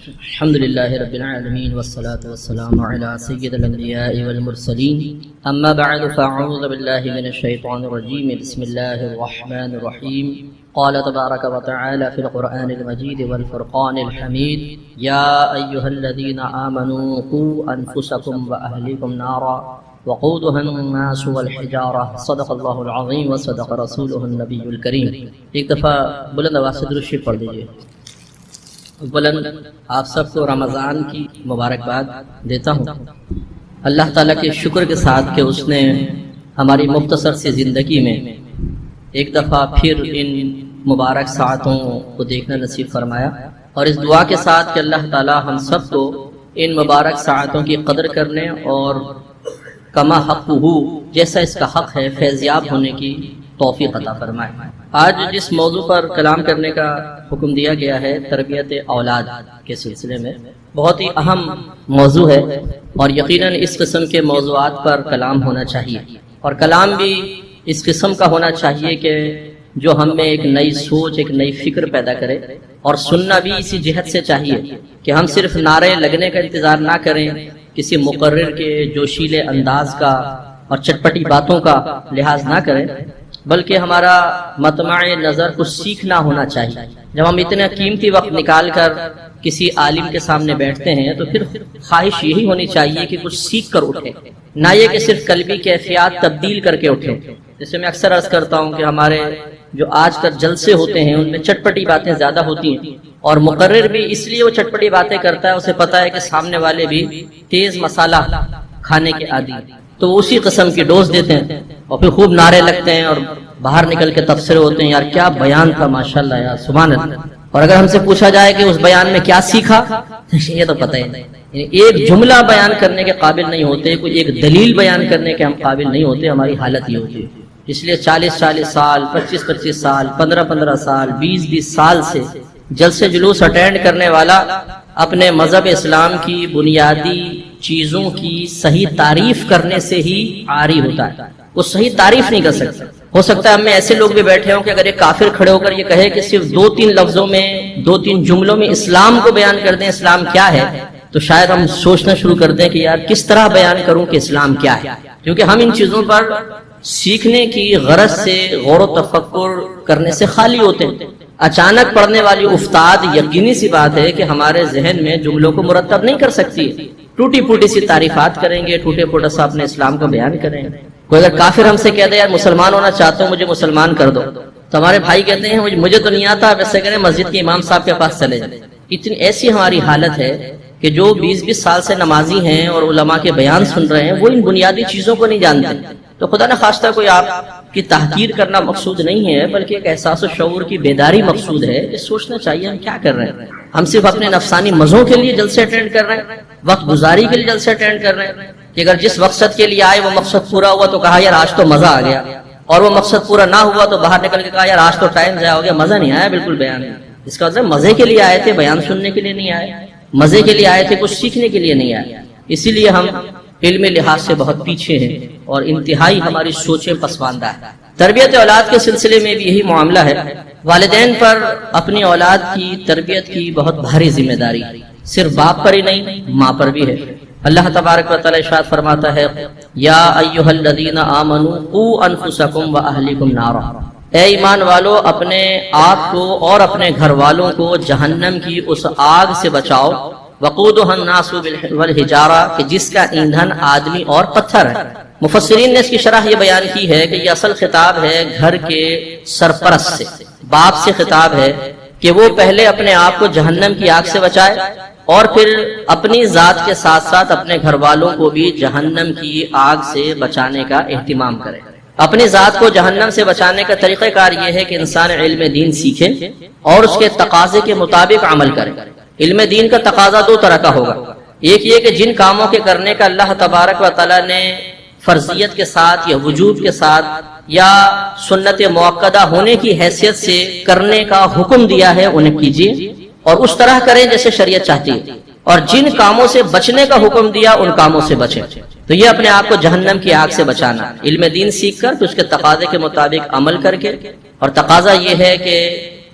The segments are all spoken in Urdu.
الحمد لله رب العالمين والصلاة والسلام على سيد الأنبياء والمرسلين أما بعد فأعوذ بالله من الشيطان الرجيم بسم الله الرحمن الرحيم قال تبارك وتعالى في القرآن المجيد والفرقان الحميد يا أيها الذين آمنوا قوا أنفسكم وأهليكم نارا وقودها الناس والحجارة صدق الله العظيم وصدق رسوله النبي الكريم. ایک دفعہ بلند آواز سے درود شریف پڑھ دیجیے. بلند آپ سب کو رمضان کی مبارکباد دیتا ہوں اللہ تعالیٰ کے شکر کے ساتھ کہ اس نے ہماری مختصر سی زندگی میں ایک دفعہ پھر ان مبارک ساعتوں کو دیکھنا نصیب فرمایا، اور اس دعا کے ساتھ کہ اللہ تعالیٰ ہم سب کو ان مبارک ساعتوں کی قدر کرنے اور کما حق ہو جیسا اس کا حق ہے فیضیاب ہونے کی توفیق عطا فرمائے. آج جس موضوع پر کلام کرنے کا حکم دیا گیا ہے تربیت اولاد کے سلسلے میں بہت ہی اہم موضوع ہے، اور یقیناً اس قسم کے موضوعات پر کلام ہونا چاہیے، اور کلام بھی اس قسم کا ہونا چاہیے کہ جو ہم میں ایک نئی سوچ ایک نئی فکر پیدا کرے، اور سننا بھی اسی جہت سے چاہیے کہ ہم صرف نعرے لگنے کا انتظار نہ کریں، کسی مقرر کے جوشیلے انداز کا اور چٹپٹی باتوں کا لحاظ نہ کریں، بلکہ ہمارا مطمع نظر کچھ سیکھنا ہونا چاہیے. جب ہم اتنا قیمتی وقت نکال کر کسی عالم کے سامنے بیٹھتے ہیں تو پھر خواہش یہی ہونی چاہیے کہ کچھ سیکھ کر اٹھیں، نہ یہ کہ صرف قلبی کیفیات تبدیل کر کے اٹھیں. جیسے میں اکثر عرض کرتا ہوں کہ ہمارے جو آج کل جلسے ہوتے ہیں ان میں چٹپٹی باتیں زیادہ ہوتی ہیں، اور مقرر بھی اس لیے وہ چٹپٹی باتیں کرتا ہے، اسے پتا ہے کہ سامنے والے بھی تیز مسالہ کھانے کے عادی، تو وہ اسی قسم کی ڈوز دیتے ہیں اور پھر خوب نعرے لگتے ہیں اور باہر نکل کے تبصرے ہوتے ہیں، یار کیا بیان تھا ماشاءاللہ یار سبحان اللہ. اور اگر ہم سے پوچھا جائے کہ اس بیان میں کیا سیکھا یہ تو پتہ ہی نہیں. ایک جملہ بیان کرنے کے قابل نہیں ہوتے، کوئی ایک دلیل بیان کرنے کے ہم قابل نہیں ہوتے. ہماری حالت یہ ہوتی ہے. اس لیے 40 سال 25 سال 15 سال 20 سال سے جلسے جلوس اٹینڈ کرنے والا اپنے مذہب اسلام کی بنیادی چیزوں کی صحیح تعریف کرنے سے ہی عاری ہوتا ہے. وہ صحیح تعریف نہیں کر سکتا. ہو سکتا ہے ہم میں ایسے لوگ بھی بیٹھے ہوں کہ اگر ایک کافر کھڑے ہو کر یہ کہے کہ صرف 2-3 لفظوں میں 2-3 جملوں میں اسلام کو بیان کر دیں اسلام کیا ہے، تو شاید ہم سوچنا شروع کر دیں کہ یار کس طرح بیان کروں کہ اسلام کیا ہے. کیونکہ ہم ان چیزوں پر سیکھنے کی غرض سے غور و تفکر کرنے سے خالی ہوتے ہیں. اچانک پڑنے والی افتاد یقینی سی بات ہے کہ ہمارے ذہن میں جملوں کو مرتب نہیں کر سکتی. ٹوٹی پھوٹی سی تعریفات کریں گے، ٹوٹے پھوٹا سا اپنے اسلام کو بیان کریں گے. کوئی اگر کافر ہم سے کہہ دے یار مسلمان ہونا چاہتا ہوں مجھے مسلمان کر دو، تو ہمارے بھائی کہتے ہیں مجھے تو نہیں آتا، ویسے کریں مسجد کے امام صاحب کے پاس چلے جائیں. اتنی ایسی ہماری حالت ہے کہ جو 20 سال سے نمازی ہیں اور علماء کے بیان سن رہے ہیں وہ ان بنیادی چیزوں کو نہیں جانتے. تو خدا نہ خواستہ کوئی آپ کی تحقیر کرنا مقصود نہیں ہے، بلکہ ایک احساس و شعور کی بیداری مقصود ہے. یہ سوچنا چاہیے ہم کیا کر رہے ہیں. ہم صرف اپنے نفسانی مزوں کے لیے جلسے اٹینڈ کر رہے ہیں، وقت گزاری کے لیے جلسے اٹینڈ کر رہے ہیں کہ اگر جس مقصد کے لیے آئے وہ مقصد پورا ہوا تو کہا یار آج تو مزہ آ گیا، اور وہ مقصد پورا نہ ہوا تو باہر نکل کے کہا یار آج تو ٹائم ضائع ہو گیا، مزہ نہیں آیا بالکل بیان. اس کا مطلب مزے کے لیے آئے تھے، بیان سننے کے لیے نہیں آئے، مزے کے لیے آئے تھے، کچھ سیکھنے کے لیے نہیں آئے. اسی لیے ہم علم لحاظ سے بہت پیچھے ہیں اور انتہائی ہماری سوچیں پسماندہ ہے. تربیت اولاد کے سلسلے میں بھی یہی معاملہ ہے. والدین پر اپنی اولاد کی تربیت کی بہت بھاری ذمہ داری صرف باپ پر ہی نہیں ماں پر بھی ہے. اللہ تبارک و تعالی ارشاد فرماتا ہے یا ایھا الذین آمنوا قوا انفسکم واہلیکم نارا، اے ایمان والو اپنے آپ کو اور اپنے گھر والوں کو جہنم کی اس آگ سے بچاؤ، وقودھا الناس والحجارہ کہ جس کا ایندھن آدمی اور پتھر ہے. مفسرین نے اس کی شرح یہ بیان کی ہے کہ یہ اصل خطاب ہے گھر کے سرپرست سے، باپ سے خطاب ہے کہ وہ پہلے اپنے آپ کو جہنم کی آگ سے بچائے اور پھر اپنی ذات کے ساتھ ساتھ اپنے گھر والوں کو بھی جہنم کی آگ سے بچانے کا اہتمام کرے. اپنی ذات کو جہنم سے بچانے کا طریقہ کار یہ ہے کہ انسان علم دین سیکھے اور اس کے تقاضے کے مطابق عمل کرے. علم دین کا تقاضا 2 طرح کا ہوگا. ایک یہ کہ جن کاموں کے کرنے کا اللہ تبارک و تعالی نے فرضیت کے ساتھ یا وجوب کے ساتھ یا سنت موقدہ ہونے کی حیثیت سے کرنے کا حکم دیا ہے انہیں کیجیے اور اس طرح کریں جیسے شریعت چاہتی ہے، اور جن کاموں سے بچنے کا حکم دیا ان کاموں سے بچیں. تو یہ اپنے آپ کو جہنم کی آگ سے بچانا، علم دین سیکھ کر تو اس کے تقاضے کے مطابق عمل کر کے. اور تقاضا یہ ہے کہ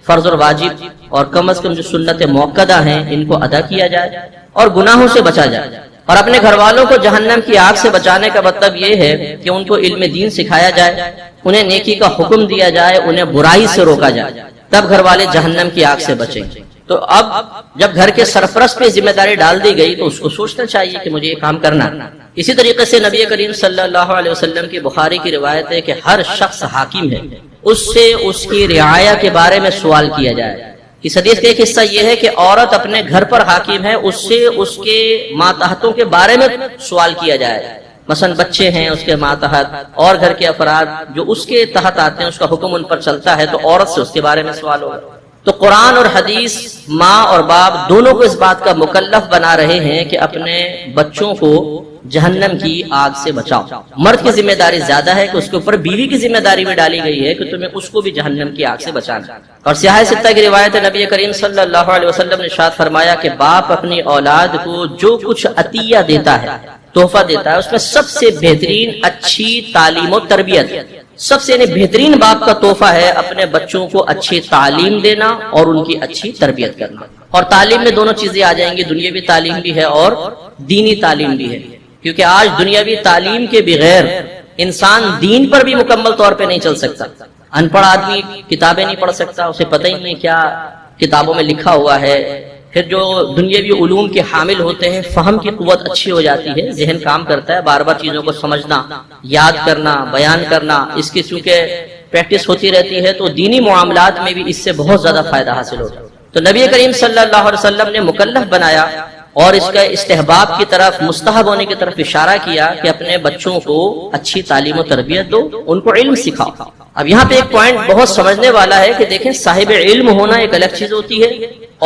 فرض اور واجب اور کم از کم جو سنت موقدہ ہیں ان کو ادا کیا جائے اور گناہوں سے بچا جائے. اور اپنے گھر والوں کو جہنم کی آگ سے بچانے کا مطلب یہ ہے کہ ان کو علم دین سکھایا جائے، انہیں نیکی کا حکم دیا جائے، انہیں برائی سے روکا جائے، تب گھر والے جہنم کی آگ سے بچیں. تو اب جب گھر کے سرپرست پہ ذمہ داری ڈال دی گئی تو اس کو سوچنا چاہیے کہ مجھے یہ کام کرنا. اسی طریقے سے نبی کریم صلی اللہ علیہ وسلم کی بخاری کی روایت ہے کہ ہر شخص حاکم ہے، اس سے اس کی رعایا کے بارے میں سوال کیا جائے. اس حدیث کا ایک حصہ یہ ہے کہ عورت اپنے گھر پر حاکم ہے، اس سے اس کے ماتحتوں کے بارے میں سوال کیا جائے. مثلا بچے ہیں اس کے ماتحت اور گھر کے افراد جو اس کے تحت آتے ہیں، اس کا حکم ان پر چلتا ہے، تو عورت سے اس کے بارے میں سوال ہوگا. تو قرآن اور حدیث ماں اور باپ دونوں کو اس بات کا مکلف بنا رہے ہیں کہ اپنے بچوں کو جہنم کی آگ سے بچاؤ. مرد کی ذمہ داری زیادہ ہے کہ اس کے اوپر بیوی کی ذمہ داری بھی ڈالی گئی ہے کہ تمہیں اس کو بھی جہنم کی آگ سے بچانا. اور سیاہ ستہ کی روایت ہے نبی کریم صلی اللہ علیہ وسلم نے ارشاد فرمایا کہ باپ اپنی اولاد کو جو کچھ عطیہ دیتا ہے، تحفہ دیتا ہے، اس میں سب سے بہترین اچھی تعلیم و تربیت، سب سے بہترین باپ کا تحفہ ہے اپنے بچوں کو اچھی تعلیم دینا اور ان کی اچھی تربیت کرنا. اور تعلیم میں دونوں چیزیں آ جائیں گی، دنیاوی تعلیم بھی ہے اور دینی تعلیم بھی ہے، کیونکہ آج دنیاوی تعلیم کے بغیر انسان دین پر بھی مکمل طور پہ نہیں چل سکتا. ان پڑھ آدمی کتابیں نہیں پڑھ سکتا، اسے پتہ ہی نہیں کیا کتابوں میں لکھا ہوا ہے. پھر جو دنیاوی علوم کے حامل ہوتے ہیں، فہم کی قوت اچھی ہو جاتی ہے، ذہن کام کرتا ہے، بار بار چیزوں کو سمجھنا، یاد کرنا، بیان کرنا، اس کی چونکہ پریکٹس ہوتی رہتی ہے تو دینی معاملات میں بھی اس سے بہت زیادہ فائدہ حاصل ہوتا ہے. تو نبی کریم صلی اللہ علیہ وسلم نے مکلف بنایا اور اس کا استحباب کی طرف، مستحب ہونے کی طرف اشارہ کیا کہ اپنے بچوں کو اچھی تعلیم و تربیت دو، ان کو علم سکھاؤ. اب یہاں پہ ایک پوائنٹ بہت سمجھنے والا ہے کہ دیکھیں، صاحب علم ہونا ایک الگ چیز ہوتی ہے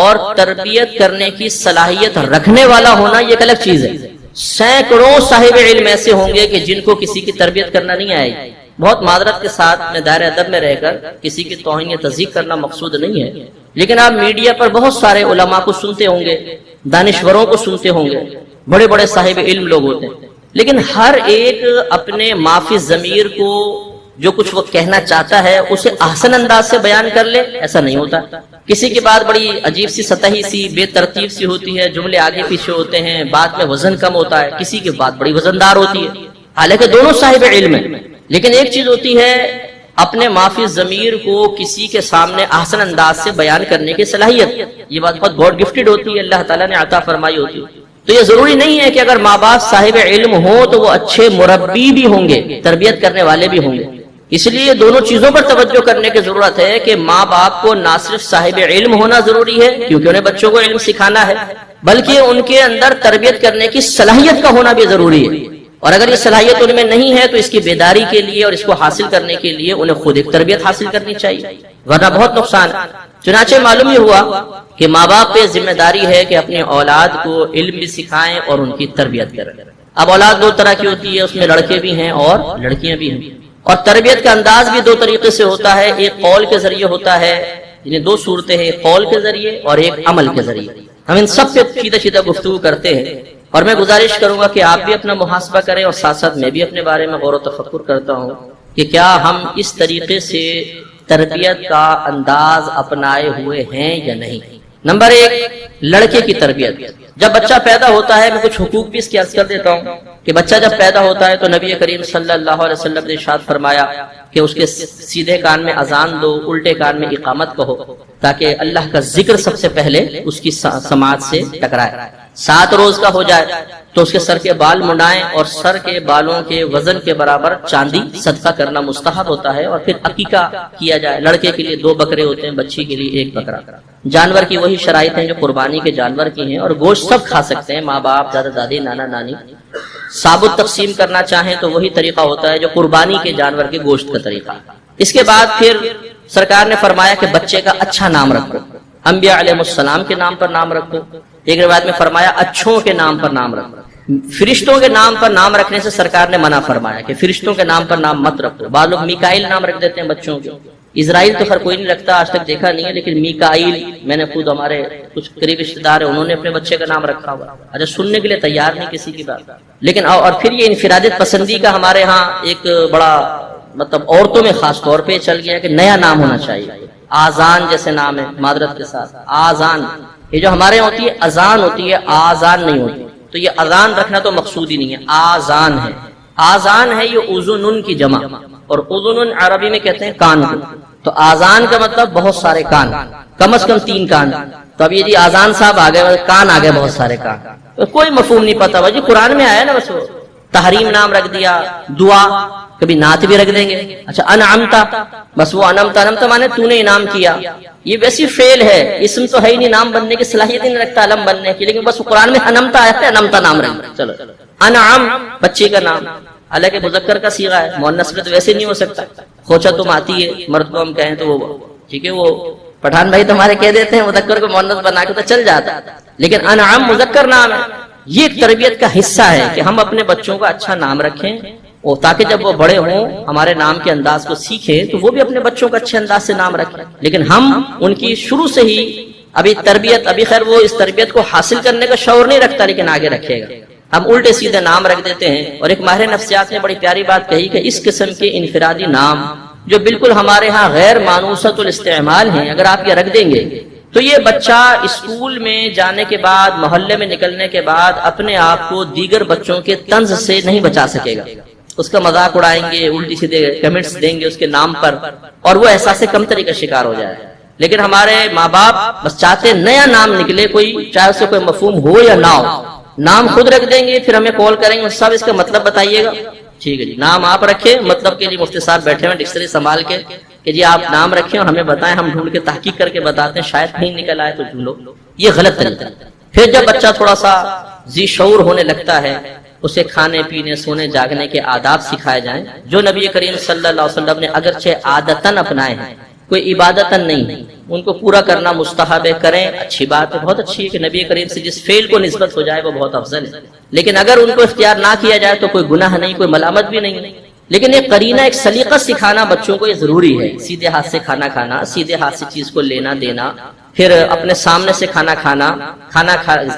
اور تربیت کرنے کی صلاحیت رکھنے والا ہونا یہ ایک الگ چیز ہے. سینکڑوں صاحب علم ایسے ہوں گے کہ جن کو کسی کی تربیت کرنا نہیں آئے گی. بہت معذرت کے ساتھ میں دائرہ ادب میں رہ کر کسی کی توہین یا تضحیق کرنا مقصود نہیں ہے، لیکن آپ میڈیا پر بہت سارے علماء کو سنتے ہوں گے، دانشوروں کو سنتے ہوں گے، بڑے بڑے صاحب علم لوگ ہوتے ہیں، لیکن ہر ایک اپنے معافی ضمیر کو جو کچھ وہ کہنا چاہتا ہے اسے احسن انداز سے بیان کر لے، ایسا نہیں ہوتا. کسی کی بات بڑی عجیب سی، سطحی سی، بے ترتیب سی ہوتی ہے، جملے آگے پیچھے ہوتے ہیں، بات میں وزن کم ہوتا ہے. کسی کی بات بڑی وزندار ہوتی ہے، حالانکہ دونوں صاحب علم ہیں. لیکن ایک چیز ہوتی ہے اپنے معافی ضمیر کو کسی کے سامنے احسن انداز سے بیان کرنے کی صلاحیت. یہ بات بہت گاڈ گفٹڈ ہوتی ہے، اللہ تعالیٰ نے عطا فرمائی ہوتی ہے. تو یہ ضروری نہیں ہے کہ اگر ماں باپ صاحب علم ہوں تو وہ اچھے مربی بھی ہوں گے، تربیت کرنے والے بھی ہوں گے. اس لیے دونوں چیزوں پر توجہ کرنے کی ضرورت ہے کہ ماں باپ کو نہ صرف صاحب علم ہونا ضروری ہے کیونکہ انہیں بچوں کو علم سکھانا ہے، بلکہ ان کے اندر تربیت کرنے کی صلاحیت کا ہونا بھی ضروری ہے. اور اگر یہ صلاحیت ان میں نہیں ہے تو اس کی بیداری کے لیے اور اس کو حاصل کرنے کے لیے انہیں خود ایک تربیت حاصل کرنی چاہیے، ورنہ بہت نقصان ہے. چنانچہ معلوم یہ ہوا کہ ماں باپ پہ ذمہ داری ہے کہ اپنے اولاد کو علم بھی سکھائیں اور ان کی تربیت کریں. اب اولاد دو طرح کی ہوتی ہے، اس میں لڑکے بھی ہیں اور لڑکیاں بھی ہیں، اور تربیت کا انداز بھی دو طریقے سے ہوتا ہے. ایک قول کے ذریعے ہوتا ہے، یعنی دو صورتیں ہیں، ایک قول کے ذریعے اور ایک عمل کے ذریعے. ہم ان سب پہ سیدھا گفتگو کرتے ہیں اور میں گزارش کروں گا کہ آپ بھی اپنا محاسبہ کریں اور ساتھ ساتھ میں بھی اپنے بارے میں غور و تفکر کرتا ہوں کہ کیا ہم اس طریقے سے تربیت کا انداز اپنائے ہوئے ہیں یا نہیں. نمبر ایک، لڑکے کی تربیت. جب بچہ پیدا ہوتا ہے، میں کچھ حقوق بھی اس کی عرض کر دیتا ہوں کہ بچہ جب پیدا ہوتا ہے تو نبی کریم صلی اللہ علیہ وسلم نے ارشاد فرمایا کہ اس کے سیدھے کان میں اذان دو، الٹے کان میں اقامت کہو، تاکہ اللہ کا ذکر سب سے پہلے اس کی سماعت سے ٹکرائے. 7 روز کا ہو جائے تو اس کے سر کے بال منڈائیں اور سر کے بالوں کے وزن کے برابر چاندی صدقہ کرنا مستحب ہوتا ہے. اور پھر عقیقہ کیا جائے. لڑکے کے لیے 2 بکرے ہوتے ہیں، بچی کے لیے 1 بکرا. جانور کی وہی شرائط ہیں جو قربانی کے جانور کی ہیں، اور گوشت سب کھا سکتے ہیں، ماں باپ، دادا دادی، نانا نانی. ثابت تقسیم کرنا چاہیں تو وہی طریقہ ہوتا ہے جو قربانی کے جانور کے گوشت کا طریقہ. اس کے بعد پھر سرکار نے فرمایا کہ بچے کا اچھا نام رکھو، انبیاء علیہ السلام کے نام پر نام رکھو. ایک روایت میں فرمایا اچھوں کے نام پر نام رکھو. فرشتوں کے نام پر نام رکھنے سے سرکار نے منع فرمایا کہ فرشتوں کے نام پر نام مت رکھو. بعض لوگ میکائیل نام رکھ دیتے ہیں بچوں کے. اسرائیل تو خیر کوئی نہیں رکھتا، آج تک دیکھا نہیں ہے، لیکن میکائیل میں نے خود، ہمارے کچھ قریب رشتے دار ہیں، انہوں نے اپنے بچے کا نام رکھا ہوا. اچھا، سننے کے لیے تیار نہیں کسی کی بات. لیکن اور پھر یہ انفرادیت پسندی کا ہمارے ہاں ایک بڑا عورتوں میں خاص طور پہ چل گیا کہ نیا نام ہونا چاہیے. آذان جیسے نام ہے معذرت کے ساتھ آذان، یہ جو ہمارے یہاں ہوتی ہے اذان ہوتی ہے، آذان نہیں ہوتی، تو یہ اذان رکھنا تو مقصود ہی نہیں ہے، آذان ہے۔ آذان ہے یہ اذن کی جمع، اور اذن عربی میں کہتے ہیں کان کو، تو آذان کا مطلب بہت سارے کان، کم از کم 3 کان۔ تو اب یہ جی آذان صاحب آ گئے، کان آ گئے بہت سارے کان، کوئی مفہوم نہیں پتا، جی قرآن میں آیا نا، بس وہ تحریم نام رکھ دیا، دعا کبھی نعت بھی رکھ دیں گے، اچھا انعمتا، بس وہ انعمتا مانے تو نے انعام کیا، یہ ویسی فعل ہے، اسم تو ہے ہی نہیں، نام بننے کی صلاحیت نہیں رکھتا علم بننے کی، لیکن بس قرآن میں انعمتا آیا ہے، انعمتا نام رکھ دیا، چلو انعام بچے کا نام، حالانکہ مذکر کا صیغہ ہے، مؤنث میں تو ویسے نہیں ہو سکتا، خوچا تم آتی ہے، مرد کو ہم کہیں تو وہ ٹھیک ہے، وہ پٹھان بھائی تمہارے کہہ دیتے ہیں مذکر کو مؤنث بنا کے تو چل جاتا، لیکن انعام مذکر نام ہے۔ یہ ایک تربیت کا حصہ ہے کہ ہم اپنے بچوں کا اچھا نام رکھیں، اور تاکہ جب وہ بڑے ہوں ہمارے نام کے انداز کو سیکھیں تو وہ بھی اپنے بچوں کا اچھے انداز سے نام رکھیں، لیکن ہم ان کی شروع سے ہی ابھی تربیت، ابھی خیر وہ اس تربیت کو حاصل کرنے کا شعور نہیں رکھتا، لیکن آگے رکھے گا، ہم الٹے سیدھے نام رکھ دیتے ہیں۔ اور ایک ماہر نفسیات نے بڑی پیاری بات کہی کہ اس قسم کے انفرادی نام جو بالکل ہمارے ہاں غیر مانوسۃ الاستعمال ہیں، اگر آپ یہ رکھ دیں گے تو یہ بچہ اسکول میں جانے کے بعد، محلے میں نکلنے کے بعد اپنے آپ کو دیگر بچوں کے طنز سے نہیں بچا سکے گا، اس کا مذاق اڑائیں گے، الٹی سیدھے کمنٹس دیں گے اس کے نام پر، اور وہ احساس کمتری کا شکار ہو جائے۔ لیکن ہمارے ماں باپ بس چاہتے نیا نام نکلے، کوئی چاہے اس سے کوئی مفہوم ہو یا نہ ہو، نام خود رکھ دیں گے، پھر ہمیں کال کریں گے صاحب اس کا مطلب بتائیے گا، ٹھیک ہے جی نام آپ رکھیں، مطلب کے لیے مفتی صاحب بیٹھے ہیں ڈکشنری سنبھال کے کہ جی آپ نام رکھیں اور ہمیں بتائیں، ہم ڈھونڈ کے تحقیق کر کے بتاتے ہیں، شاید کہیں نکل آئے تو ڈھونڈو، یہ غلط طریقہ۔ پھر جب بچہ تھوڑا سا ذی شعور ہونے لگتا ہے، اسے کھانے پینے سونے جاگنے کے آداب سکھائے جائیں، جو نبی کریم صلی اللہ علیہ وسلم نے اگرچہ عادتاً اپنائے ہیں، کوئی عبادتاً نہیں، ان کو پورا کرنا مستحب ہے، کریں اچھی بات ہے، بہت اچھی ہے کہ نبی کریم سے جس فعل کو نسبت ہو جائے وہ بہت افضل ہے، لیکن اگر ان کو اختیار نہ کیا جائے تو کوئی گناہ نہیں، کوئی ملامت بھی نہیں، لیکن ایک قرینہ، ایک سلیقہ سکھانا بچوں کو یہ ضروری ہے، سیدھے ہاتھ سے کھانا کھانا، سیدھے ہاتھ سے چیز کو لینا دینا، پھر اپنے سامنے سے کھانا کھانا،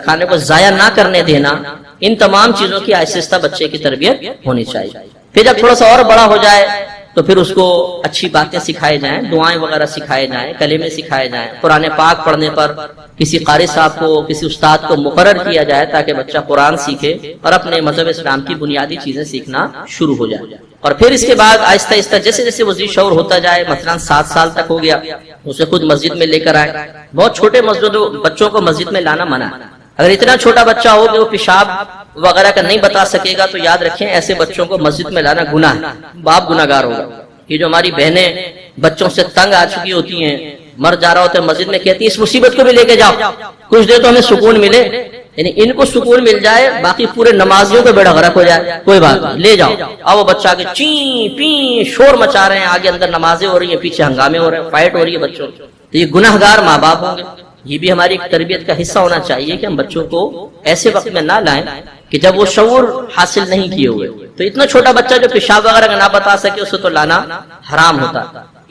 کھانے کو ضائع نہ کرنے دینا، ان تمام چیزوں کی آہستہ آہستہ بچے کی تربیت ہونی چاہیے۔ پھر جب تھوڑا سا اور بڑا ہو جائے تو پھر اس کو اچھی باتیں سکھائی جائیں، دعائیں وغیرہ سکھائے جائیں، کلمے سکھائے جائیں، قرآن پاک پڑھنے پر کسی قاری صاحب کو، کسی استاد کو مقرر کیا جائے تاکہ بچہ قرآن سیکھے اور اپنے مذہب اسلام کی بنیادی چیزیں سیکھنا شروع ہو جائے۔ اور پھر اس کے بعد آہستہ آہستہ جیسے جیسے وہ ذی شعور ہوتا جائے، مثلا 7 سال تک ہو گیا، اسے خود مسجد میں لے کر آئے، بہت چھوٹے بچوں کو مسجد میں لانا منع ہے، اگر اتنا چھوٹا بچہ ہو کہ وہ پیشاب وغیرہ کا نہیں بتا سکے گا تو یاد رکھیں ایسے بچوں کو مسجد میں لانا گناہ ہے، باپ گناہ گار ہوگا۔ یہ جو ہماری بہنیں بچوں سے تنگ آ چکی ہوتی ہیں، مر جا رہا ہوتا ہے مسجد میں، کہتی ہیں اس مصیبت کو بھی لے کے جاؤ، کچھ دیر تو ہمیں سکون ملے، یعنی ان کو سکون مل جائے، باقی پورے نمازیوں کو بیڑا غرق ہو جائے، کوئی بات نہیں، لے جاؤ۔ اب وہ بچہ آگے چین پین شور مچا رہے ہیں، آگے اندر نمازیں ہو رہی ہیں، پیچھے ہنگامے ہو رہے ہیں، فائٹ ہو رہی ہے بچوں کی، تو یہ گناہ گار ماں باپ ہوں گے۔ یہ بھی ہماری تربیت کا حصہ ہونا چاہیے کہ ہم بچوں کو ایسے وقت میں نہ لائیں کہ جب وہ شعور حاصل نہیں کیے ہوئے، تو اتنا چھوٹا بچہ جو پیشاب وغیرہ کا نہ بتا سکے اسے تو لانا حرام ہوتا،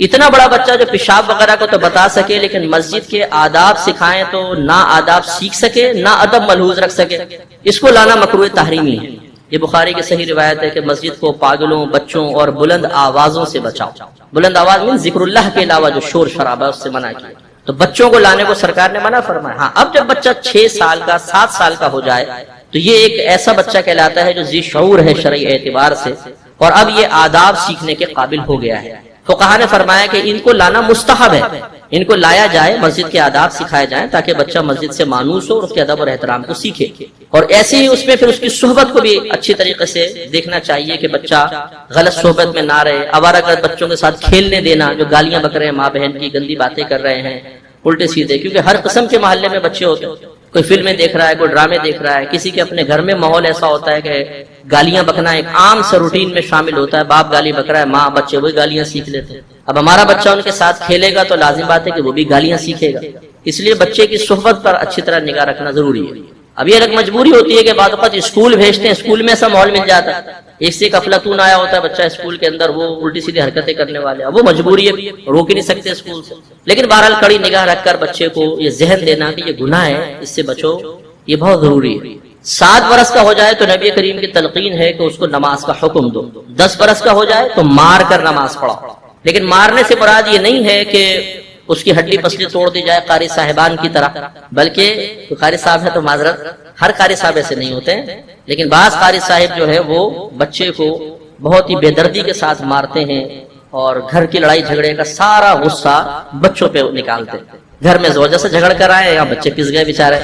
اتنا بڑا بچہ جو پیشاب وغیرہ کو تو بتا سکے لیکن مسجد کے آداب سکھائیں تو نہ آداب سیکھ سکے نہ ادب ملحوظ رکھ سکے، اس کو لانا مکروہ تحریمی ہے۔ یہ بخاری کی صحیح روایت ہے کہ مسجد کو پاگلوں، بچوں اور بلند آوازوں سے بچاؤ، بلند آواز میں ذکر اللہ کے علاوہ جو شور شرابہ اس سے منع کیا، تو بچوں کو لانے کو سرکار نے منع فرمایا۔ ہاں اب جب بچہ 6 سال کا 7 سال کا ہو جائے تو یہ ایک ایسا بچہ کہلاتا ہے جو ذی شعور ہے شرعی اعتبار سے، اور اب یہ آداب سیکھنے کے قابل ہو گیا ہے۔ فقہا نے فرمایا کہ ان کو لانا مستحب ہے، ان کو لایا جائے، مسجد کے آداب سکھائے جائیں تاکہ بچہ مسجد سے مانوس ہو اور اس کے ادب اور احترام کو سیکھے، اور ایسے ہی اس میں پھر اس کی صحبت کو بھی اچھی طریقے سے دیکھنا چاہیے کہ بچہ غلط صحبت میں نہ رہے، آوارہ گرد بچوں کے ساتھ کھیلنے دینا، جو گالیاں بک رہے ہیں ماں بہن کی، گندی باتیں کر رہے ہیں الٹے سیدھے، کیونکہ ہر قسم کے محلے میں بچے ہوتے ہیں، کوئی فلمیں دیکھ رہا ہے، کوئی ڈرامے دیکھ رہا ہے، کسی کے اپنے گھر میں ماحول ایسا ہوتا ہے کہ گالیاں بکنا ایک عام سے روٹین میں شامل ہوتا ہے، باپ گالی بک رہا ہے، ماں بچے وہی گالیاں سیکھ لیتے ہیں۔ اب ہمارا بچہ ان کے ساتھ کھیلے گا تو لازم بات ہے کہ وہ بھی گالیاں سیکھے گا، اس لیے بچے کی صحبت پر اچھی طرح نگاہ رکھنا ضروری ہے۔ اب یہ الگ مجبوری ہوتی ہے کہ بعض اوقات اسکول بھیجتے ہیں، اسکول میں ایسا ماحول مل جاتا ہے، ایک سے ایک افلاطون آیا ہوتا ہے بچہ اسکول کے اندر، وہ الٹی سیدھی حرکتیں کرنے والے ہیں، وہ مجبوری ہے، روک ہی نہیں سکتے اسکول سے، لیکن بہرحال کڑی نگاہ رکھ کر بچے کو یہ ذہن دینا کہ یہ گناہ ہے، اس سے بچو، یہ بہت ضروری ہے۔ 7 برس کا ہو جائے تو نبی کریم کی تلقین ہے کہ اس کو نماز کا حکم دو، 10 برس کا ہو جائے تو مار کر نماز پڑھاؤ، لیکن مارنے سے مراد یہ نہیں ہے کہ اس کی ہڈی پسلی توڑ دی جائے قاری صاحبان کی طرح، بلکہ قاری صاحب ہے تو معذرت، ہر قاری صاحب ایسے نہیں ہوتے ہیں، لیکن بعض قاری صاحب جو ہے وہ بچے کو بہت ہی بے دردی کے ساتھ مارتے ہیں اور گھر کی لڑائی جھگڑے کا سارا غصہ بچوں پہ نکالتے ہیں۔ گھر میں زوجہ سے جھگڑ کر آئے یا بچے پس گئے بیچارے،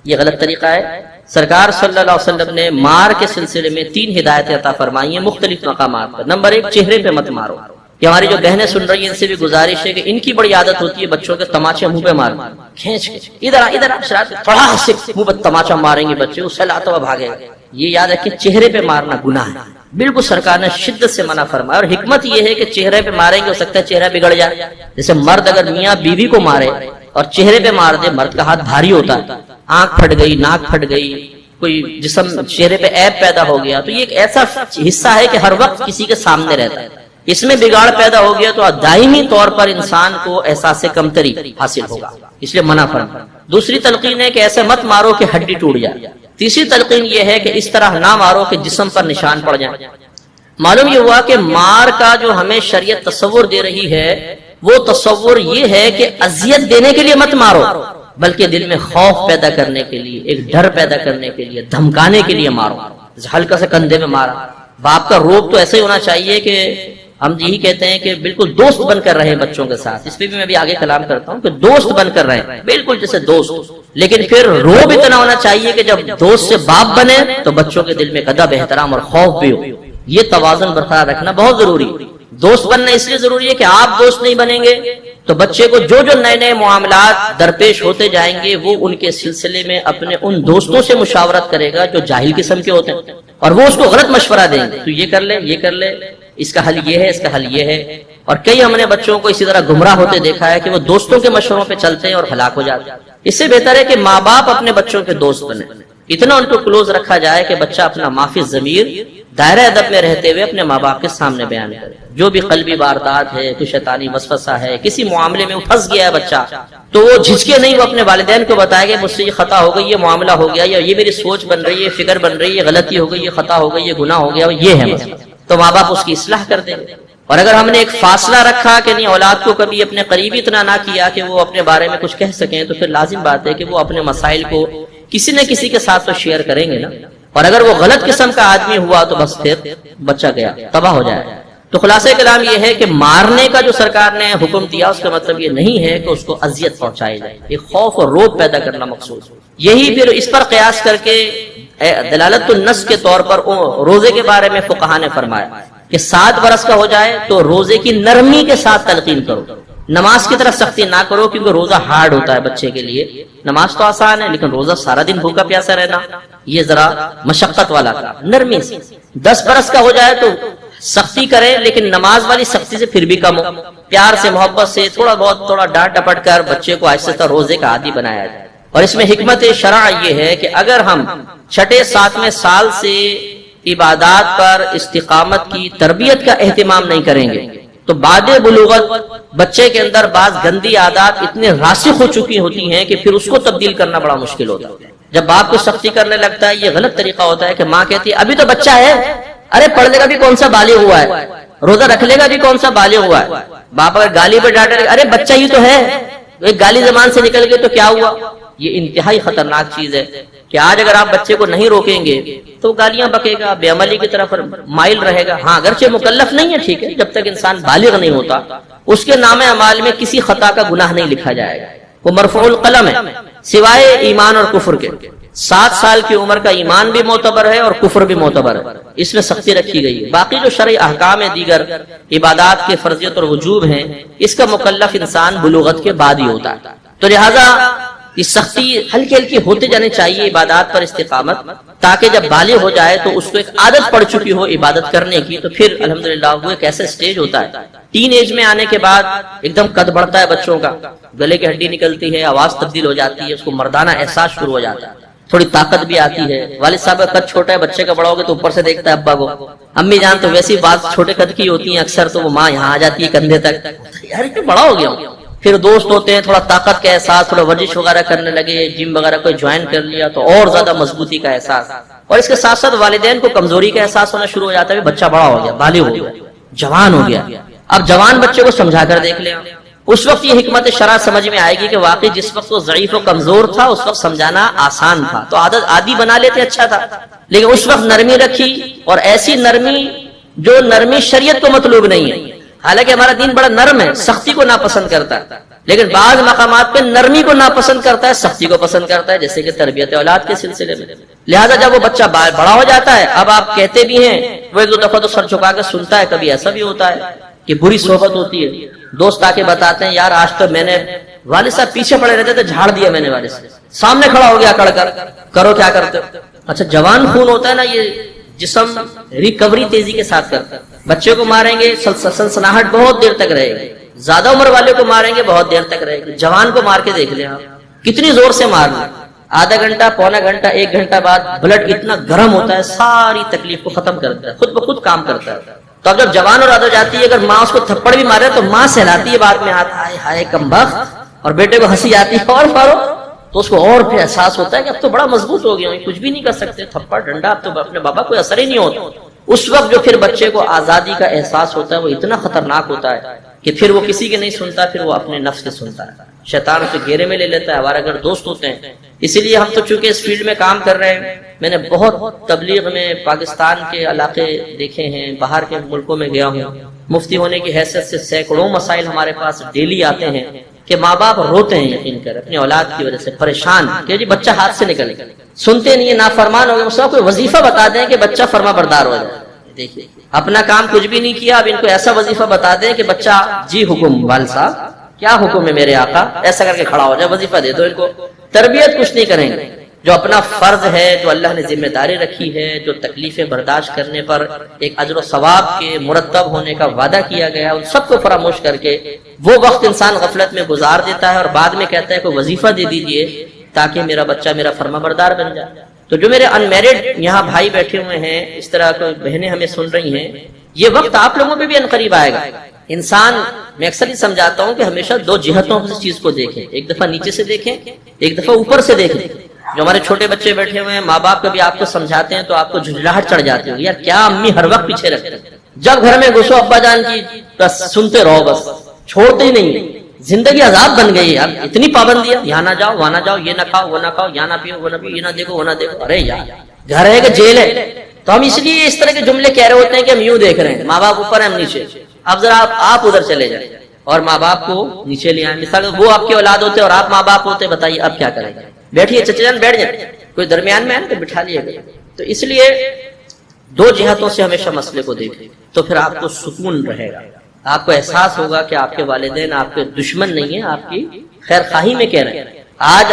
یہ غلط طریقہ ہے۔ سرکار صلی اللہ علیہ وسلم نے مار کے سلسلے میں 3 ہدایتیں عطا فرمائی ہیں مختلف مقامات پر۔ نمبر 1، چہرے پہ مت مارو۔ یہ ہماری جو بہنیں سن رہی ہیں ان سے بھی گزارش ہے کہ ان کی بڑی عادت ہوتی ہے بچوں کے تماچے منہ پہ مارنا، کھینچ کے ادھر تھوڑا سے منہ پہ تماچا ماریں گے بچے، اس سے لاتا ہوا بھاگے گا۔ یہ یاد رکھیں چہرے پہ مارنا گناہ ہے، بالکل سرکار نے شدت سے منع فرمایا، اور حکمت یہ ہے کہ چہرے پہ ماریں گے ہو سکتا ہے چہرہ بگڑ جائے۔ جیسے مرد اگر میاں بیوی کو مارے اور چہرے پہ مار دے، مرد کا ہاتھ بھاری ہوتا ہے، آنکھ پھٹ گئی، ناک پھٹ گئی، کوئی جسم چہرے پہ عیب پیدا ہو گیا، تو یہ ایک ایسا حصہ ہے کہ ہر وقت کسی کے سامنے رہتا ہے، اس میں بگاڑ پیدا ہو گیا تو دائمی طور پر انسان کو احساس کمتری حاصل ہوگا، اس لیے منع فرمایا۔ دوسری تلقین ہے کہ ایسے مت مارو کہ ہڈی ٹوٹ جائے۔ تیسری تلقین یہ ہے کہ اس طرح نہ مارو کہ جسم پر نشان پڑ جائے۔ معلوم یہ ہوا کہ مار کا جو ہمیں شریعت تصور دے رہی ہے وہ تصور یہ ہے کہ اذیت دینے کے لیے مت مارو، بلکہ دل میں خوف پیدا کرنے کے لیے، ایک ڈر پیدا کرنے کے لیے، دھمکانے کے لیے مارو۔ ہلکا سے کندھے میں مارا، باپ کا روب تو ایسے ہی ہونا چاہیے کہ ہم یہی کہتے ہیں کہ بالکل دوست بن کر رہے بچوں کے ساتھ، اس پہ بھی میں بھی آگے کلام کرتا ہوں کہ دوست بن کر رہے بالکل جیسے دوست، لیکن پھر روب اتنا ہونا چاہیے کہ جب دوست سے باپ بنے تو بچوں کے دل میں ادب، احترام اور خوف بھی ہو۔ یہ توازن برقرار رکھنا بہت ضروری ہے۔ دوست بننا اس لیے ضروری ہے کہ آپ دوست نہیں بنیں گے تو بچے کو جو نئے نئے معاملات درپیش ہوتے جائیں گے وہ ان کے سلسلے میں اپنے ان دوستوں سے مشاورت کرے گا جو جاہل قسم کے ہوتے ہیں، اور وہ اس کو غلط مشورہ دیں گے، تو یہ کر لے، یہ کر لے، اس کا حل یہ ہے، اس کا حل یہ ہے۔ اور کئی ہم نے بچوں کو اسی طرح گمراہ ہوتے دیکھا ہے کہ وہ دوستوں کے مشوروں پہ چلتے ہیں اور ہلاک ہو جاتے ہیں۔ اس سے بہتر ہے کہ ماں باپ اپنے بچوں کے دوست بنے، اتنا ان کو کلوز رکھا جائے کہ بچہ اپنا معافی ضمیر دائرہ ادب میں رہتے ہوئے اپنے ماں باپ کے سامنے بیان کرے۔ جو بھی قلبی واردات ہے، کوئی شیطانی وسوسہ ہے، کسی معاملے میں وہ پھنس گیا ہے بچہ، تو وہ جھجکے نہیں، وہ اپنے والدین کو بتائے گا مجھ سے یہ خطا ہو گئی، یہ معاملہ ہو گیا، یا یہ میری سوچ بن رہی ہے، یہ فکر بن رہی ہے، یہ غلطی ہو گئی، یہ خطا ہو گئی، یہ گناہ ہو گیا، یہ ہے مسئلہ، تو ماں باپ اس کی اصلاح کر دیں گے۔ اور اگر ہم نے ایک فاصلہ رکھا کہ نہیں اولاد کو کبھی اپنے قریب اتنا نہ کیا کہ وہ اپنے بارے میں کچھ کہہ سکیں، تو پھر لازم بات ہے کہ وہ اپنے مسائل کو کسی نہ کسی کے ساتھ تو شیئر کریں گے نا، اور اگر وہ غلط قسم کا آدمی ہوا تو بس پھر بچہ گیا، تباہ ہو جائے۔ تو خلاصہ کلام یہ ہے کہ مارنے کا جو سرکار نے حکم دیا اس کا مطلب یہ نہیں ہے کہ اس کو اذیت پہنچائی جائے، ایک خوف اور روب پیدا کرنا مقصود۔ یہی پھر اس پر قیاس کر کے دلالت النص کے طور پر روزے کے بارے میں فقہا نے فرمایا کہ 7 برس کا ہو جائے تو روزے کی نرمی کے ساتھ تلقین کرو، نماز کی طرف سختی نہ کرو، کیونکہ روزہ ہارڈ ہوتا ہے بچے کے لیے۔ نماز تو آسان ہے لیکن روزہ سارا دن بھوکا پیاسا رہنا یہ ذرا مشقت والا تھا، نرمی سے۔ 10 برس کا ہو جائے تو سختی کرے لیکن نماز والی سختی سے پھر بھی کم ہو، پیار سے، محبت سے، تھوڑا ڈانٹ ڈپٹ کر بچے کو آہستہ روزے کا عادی بنایا جائے۔ اور اس میں حکمت شرع یہ ہے کہ اگر ہم 6 7 سال سے عبادات پر استقامت کی تربیت کا اہتمام نہیں کریں گے تو بعد بلوغت بچے کے اندر بعض گندی عادات اتنے راسخ ہو چکی ہوتی ہیں کہ پھر اس کو تبدیل کرنا بڑا مشکل ہوتا ہے۔ جب باپ کو سختی کرنے لگتا ہے، یہ غلط طریقہ ہوتا ہے کہ ماں کہتی ہے ابھی تو بچہ ہے، ارے پڑھ لے گا بھی کون سا بالغ ہوا ہے، روزہ رکھ لے گا بھی کون سا بالغ ہوا ہے۔ باپ اگر گالی پہ ڈانٹے ارے بچہ ہی تو ہے، ایک گالی زبان سے نکل گئی تو کیا ہوا۔ یہ انتہائی خطرناک چیز ہے کہ آج اگر آپ بچے کو نہیں روکیں گے تو گالیاں بکے گا، بے عملی کی طرف مائل رہے گا۔ ہاں اگرچہ مکلف نہیں ہے، ٹھیک ہے، جب تک انسان بالغ نہیں ہوتا اس کے نام اعمال میں کسی خطا کا گناہ نہیں لکھا جائے گا، وہ مرفوع القلم ہے، سوائے ایمان اور کفر کے۔ 7 سال کی عمر کا ایمان بھی معتبر ہے اور کفر بھی معتبر ہے، اس میں سختی رکھی گئی ہے۔ باقی جو شرعی احکام دیگر عبادات کے فرضیت اور وجوب ہیں اس کا مکلف انسان بلوغت کے بعد ہی ہوتا ہے، تو لہذا یہ سختی ہلکی ہلکی ہوتے جانے چاہیے عبادات پر استقامت، تاکہ جب بالغ ہو جائے تو اس کو ایک عادت پڑ چکی ہو عبادت کرنے کی، تو پھر الحمدللہ وہ ایک ایسا سٹیج ہوتا ہے۔ ٹین ایج میں آنے کے بعد ایک دم قد بڑھتا ہے بچوں کا، گلے کی ہڈی نکلتی ہے، آواز تبدیل ہو جاتی ہے، اس کو مردانہ احساس شروع ہو جاتا ہے، تھوڑی طاقت بھی آتی ہے۔ والد صاحب کا قد چھوٹا ہے، بچے کا بڑا ہوگا تو اوپر سے دیکھتا ہے ابا کو، امی جان تو ویسی بات چھوٹے قد کی ہوتی ہیں اکثر، تو وہ ماں یہاں آ جاتی ہے کندھے تک، یار یہ بڑا ہو گیا ہوں۔ پھر دوست ہوتے ہیں، تھوڑا طاقت کا احساس، تھوڑا ورزش وغیرہ کرنے لگے، جم وغیرہ کوئی جوائن کر لیا تو اور زیادہ مضبوطی کا احساس، اور اس کے ساتھ ساتھ والدین کو کمزوری کا احساس ہونا شروع ہو جاتا ہے کہ بچہ بڑا ہو گیا، بالغ ہو گیا، جوان ہو گیا۔ اب جوان بچے کو سمجھا کر دیکھ لیں، اس وقت یہ حکمت شرع سمجھ میں آئے گی کہ واقعی جس وقت وہ ضعیف و کمزور تھا اس وقت سمجھانا آسان تھا تو عادت عادی بنا لیتے اچھا تھا، لیکن اس وقت نرمی رکھی، اور ایسی نرمی جو نرمی شریعت کو مطلوب نہیں ہے۔ حالانکہ ہمارا دین بڑا نرم ہے، سختی کو ناپسند کرتا ہے، لیکن بعض مقامات پہ نرمی کو ناپسند کرتا ہے، سختی کو پسند کرتا ہے، جیسے کہ تربیت اولاد کے سلسلے میں۔ لہذا جب وہ بچہ بڑا ہو جاتا ہے، اب آپ کہتے بھی ہیں، وہ ایک دو دفعہ تو سر جھکا کے سنتا ہے، کبھی ایسا بھی ہوتا ہے کہ بری صحبت ہوتی ہے، دوست آ کے بتاتے ہیں یار آج تو میں نے والد صاحب پیچھے پڑے رہتے تھے جھاڑ دیا میں نے والد صاحب، سامنے کھڑا ہو گیا کڑ کر، کرو کیا کرتے ہو؟ اچھا جوان خون ہوتا ہے نا، یہ جسم ریکوری تیزی کے ساتھ کرتا ہے۔ بچے کو ماریں گے سنسناہٹ بہت دیر تک رہے گی، زیادہ عمر والے کو ماریں گے بہت دیر تک رہے گی، جوان کو مار کے دیکھ لیں آپ کتنی زور سے مار لیں، آدھا گھنٹہ پونا گھنٹہ ایک گھنٹہ بعد بلڈ اتنا گرم ہوتا ہے ساری تکلیف کو ختم کرتا ہے، خود بخود کام کرتا ہے۔ تو اب جب جوان اور عادت جاتی ہے، اگر ماں اس کو تھپڑ بھی مارے تو ماں سہلاتی ہے بعد میں، ہائے ہائے کمبخت، اور بیٹے کو ہنسی آتی ہے اور مارو، تو اس کو اور پھر احساس ہوتا ہے کہ اب تو بڑا مضبوط ہو گیا ہوں، کچھ بھی نہیں کر سکتے، تھپڑ ڈنڈا اب تو اپنے بابا کوئی اثر ہی نہیں ہوتا۔ اس وقت جو پھر بچے کو آزادی کا احساس ہوتا ہے وہ اتنا خطرناک ہوتا ہے کہ پھر وہ کسی کے نہیں سنتا، پھر وہ اپنے نفس کے سنتا ہے، شیطان اسے گھیرے میں لے لیتا ہے، ہمارا اگر دوست ہوتے ہیں۔ اسی لیے ہم تو چونکہ اس فیلڈ میں کام کر رہے ہیں، میں نے بہت تبلیغ میں پاکستان کے علاقے دیکھے ہیں، باہر کے ملکوں میں گیا ہوں، مفتی ہونے کی حیثیت سے سینکڑوں مسائل ہمارے پاس ڈیلی آتے ہیں کہ ماں باپ روتے ہیں یقین کر اپنی اولاد کی وجہ سے، پریشان کہ جی بچہ ہاتھ سے نکل گیا، سنتے نہیں، نافرمان ہو گئے، مسئلہ کوئی وظیفہ بتا دیں کہ بچہ فرما بردار ہو جائے۔ دیکھیے اپنا کام کچھ بھی نہیں کیا، اب ان کو ایسا وظیفہ بتا دیں کہ بچہ جی حکم والد صاحب کیا حکم ہے میرے آقا، ایسا کر کے کھڑا ہو جائے، وظیفہ دے دو ان کو، تربیت کچھ نہیں کریں گے۔ جو اپنا فرض ہے، جو اللہ نے ذمہ داری رکھی ہے، جو تکلیفیں برداشت کرنے پر ایک اجر و ثواب کے مرتب ہونے کا وعدہ کیا گیا، ان سب کو فراموش کر کے وہ وقت انسان غفلت میں گزار دیتا ہے اور بعد میں کہتا ہے کوئی وظیفہ دے دیجئے تاکہ میرا بچہ میرا فرما بردار بن جائے۔ تو جو میرے انمیرڈ یہاں بھائی بیٹھے ہوئے ہیں، اس طرح کوئی بہنیں ہمیں سن رہی ہیں، یہ وقت آپ لوگوں پہ بھی عنقریب آئے گا۔ انسان میں اکثر ہی سمجھاتا ہوں کہ ہمیشہ دو جہتوں سے چیز کو دیکھیں، ایک دفعہ نیچے سے دیکھیں، ایک دفعہ اوپر سے دیکھیں۔ جو ہمارے چھوٹے بچے بیٹھے ہوئے ہیں، ماں باپ کبھی آپ کو سمجھاتے ہیں تو آپ کو جھنجھلاہٹ چڑھ جاتی ہوگی، یار کیا امی ہر وقت پیچھے رکھتے ہیں، جب گھر میں گھسو ابا جان کی بس سنتے رہو، بس چھوڑتے ہی نہیں، زندگی عذاب بن گئی یار، اتنی پابندیاں، یہاں نہ جاؤ وہاں نہ جاؤ، یہ نہ کھاؤ وہ نہ کھاؤ، یہاں نہ پیو وہ نہ پیو، یہ نہ دیکھو وہ نہ دیکھو، ارے یار گھر ہے کہ جیل ہے۔ تو ہم اس لیے اس طرح کے جملے کہہ رہے ہوتے ہیں کہ ہم یوں دیکھ رہے ہیں، ماں باپ اوپر ہم نیچے، اب ذرا آپ ادھر چلے جائیں اور ماں باپ کو نیچے لے آئیں۔ مثال وہ آپ کی اولاد ہوتے اور آپ ماں باپ ہوتے، بتائیے اب کیا کریں گے؟ بیٹھیے چچا جان بیٹھ جائیں، کوئی درمیان میں ہے تو بٹھا لیے گا۔ تو اس لیے دو جہتوں سے ہمیشہ مسئلے کو دیکھیں تو پھر آپ کو سکون رہے گا، آپ کو احساس ہوگا کہ آپ کے والدین آپ کے دشمن نہیں ہیں، آپ کی خیر خواہی میں کہہ رہے ہیں۔ آج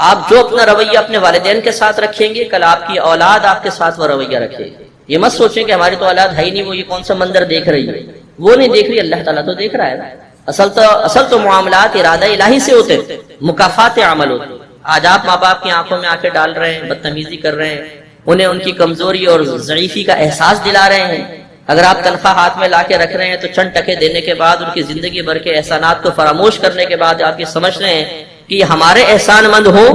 آپ جو اپنا رویہ اپنے والدین کے ساتھ رکھیں گے، کل آپ کی اولاد آپ کے ساتھ وہ رویہ رکھے گی۔ یہ مت سوچیں کہ ہماری تو اولاد ہے ہی نہیں، وہ یہ کون سا منظر دیکھ رہی ہے، وہ نہیں دیکھ رہی، اللہ تعالیٰ تو دیکھ رہا ہے۔ اصل تو معاملات ارادہ الہی سے ہوتے ہیں، مکافات عمل ہوتے ہیں۔ آج آپ ماں باپ کی آنکھوں میں آنکھیں ڈال رہے ہیں، بدتمیزی کر رہے ہیں، انہیں ان کی کمزوری اور ضعیفی کا احساس دلا رہے ہیں۔ اگر آپ تنخواہ ہاتھ میں لا کے رکھ رہے ہیں تو چند ٹکے دینے کے بعد ان کی زندگی بھر کے احسانات کو فراموش کرنے کے بعد آپ یہ سمجھ رہے ہیں کہ یہ ہمارے احسان مند ہوں،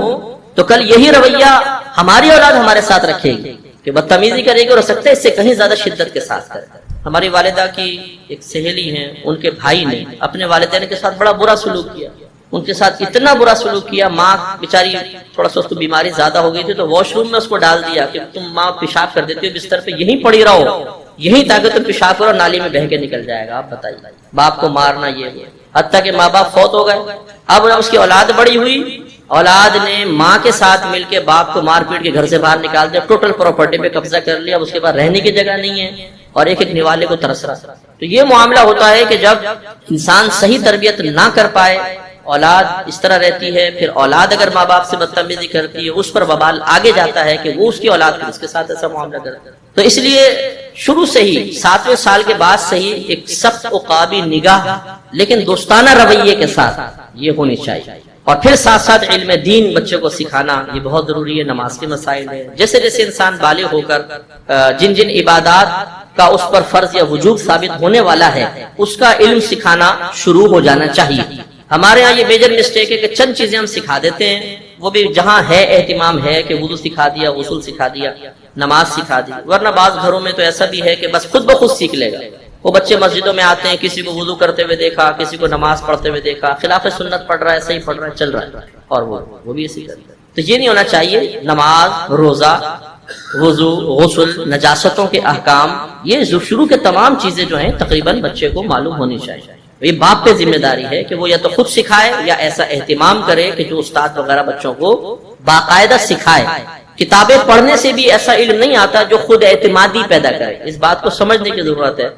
تو کل یہی رویہ ہماری اولاد ہمارے ساتھ رکھے گی کہ بدتمیزی کرے گی، اور ہو سکتا ہے اس سے کہیں زیادہ شدت کے ساتھ کرے۔ ہماری والدہ کی ایک سہیلی ہیں، ان کے بھائی نے اپنے والدین کے ساتھ بڑا برا سلوک کیا، ان کے ساتھ اتنا برا سلوک کیا، ماں بیچاری تھوڑا سا اس کو بیماری زیادہ ہو گئی تھی تو واش روم میں اس کو ڈال دیا کہ تم ماں پیشاب کر دیتی ہو بستر پہ، یہیں پڑی رہو، یہیں تاکہ تم پیشاب کرو، نالی میں بہہ کے نکل جائے گا۔ آپ بتائیے، باپ کو مارنا یہ حتیٰ کہ ماں باپ فوت ہو گئے۔ اب اس کی اولاد بڑی ہوئی، اولاد نے ماں کے ساتھ مل کے باپ کو مار پیٹ کے گھر سے باہر نکال دیا، ٹوٹل پراپرٹی پہ قبضہ کر لیا، اب اس کے بعد رہنے کی جگہ نہیں ہے اور ایک ایک نوالے کو ترس رہا۔ تو یہ معاملہ ہوتا ہے کہ جب انسان صحیح تربیت نہ کر پائے، اولاد اس طرح رہتی ہے، پھر اولاد اگر ماں باپ سے بدتمیزی کرتی ہے، اس پر وبال آگے جاتا ہے کہ وہ اس کی اولاد پھر اس کے ساتھ ایسا معاملہ کرتا ہے۔ تو اس لیے شروع سے ہی 7ویں سال کے بعد سے ہی ایک سخت عقابی نگاہ لیکن دوستانہ رویے کے ساتھ یہ ہونی چاہیے، اور پھر ساتھ ساتھ علم دین بچے کو سکھانا یہ بہت ضروری ہے۔ نماز کے مسائل ہے، جیسے جیسے انسان بالغ ہو کر جن جن عبادات کا اس پر فرض یا وجوب ثابت ہونے والا ہے اس کا علم سکھانا شروع ہو جانا چاہیے۔ ہمارے ہاں یہ میجر مسٹیک ہے کہ چند چیزیں ہم سکھا دیتے ہیں، وہ بھی جہاں ہے اہتمام ہے کہ وضو سکھا دیا، غسل سکھا دیا، نماز سکھا دی، ورنہ بعض گھروں میں تو ایسا بھی ہے کہ بس خود بخود سیکھ لے گا، وہ بچے مسجدوں میں آتے ہیں، کسی کو وضو کرتے ہوئے دیکھا، کسی کو نماز پڑھتے ہوئے دیکھا، خلاف سنت پڑھ رہا ہے، صحیح پڑھ رہا ہے، چل رہا ہے، اور وہ بھی ایسے کرتا ہے۔ تو یہ نہیں ہونا چاہیے۔ نماز، روزہ، وضو، غسل، نجاستوں کے احکام، یہ شروع کے تمام چیزیں جو ہیں تقریباً بچے کو معلوم ہونی چاہیے۔ یہ باپ پہ ذمہ داری ہے کہ وہ یا تو خود سکھائے یا ایسا اہتمام کرے کہ جو استاد وغیرہ بچوں کو باقاعدہ سکھائے۔ کتابیں پڑھنے سے بھی ایسا علم نہیں آتا جو خود اعتمادی پیدا کرے، اس بات کو سمجھنے کی ضرورت ہے۔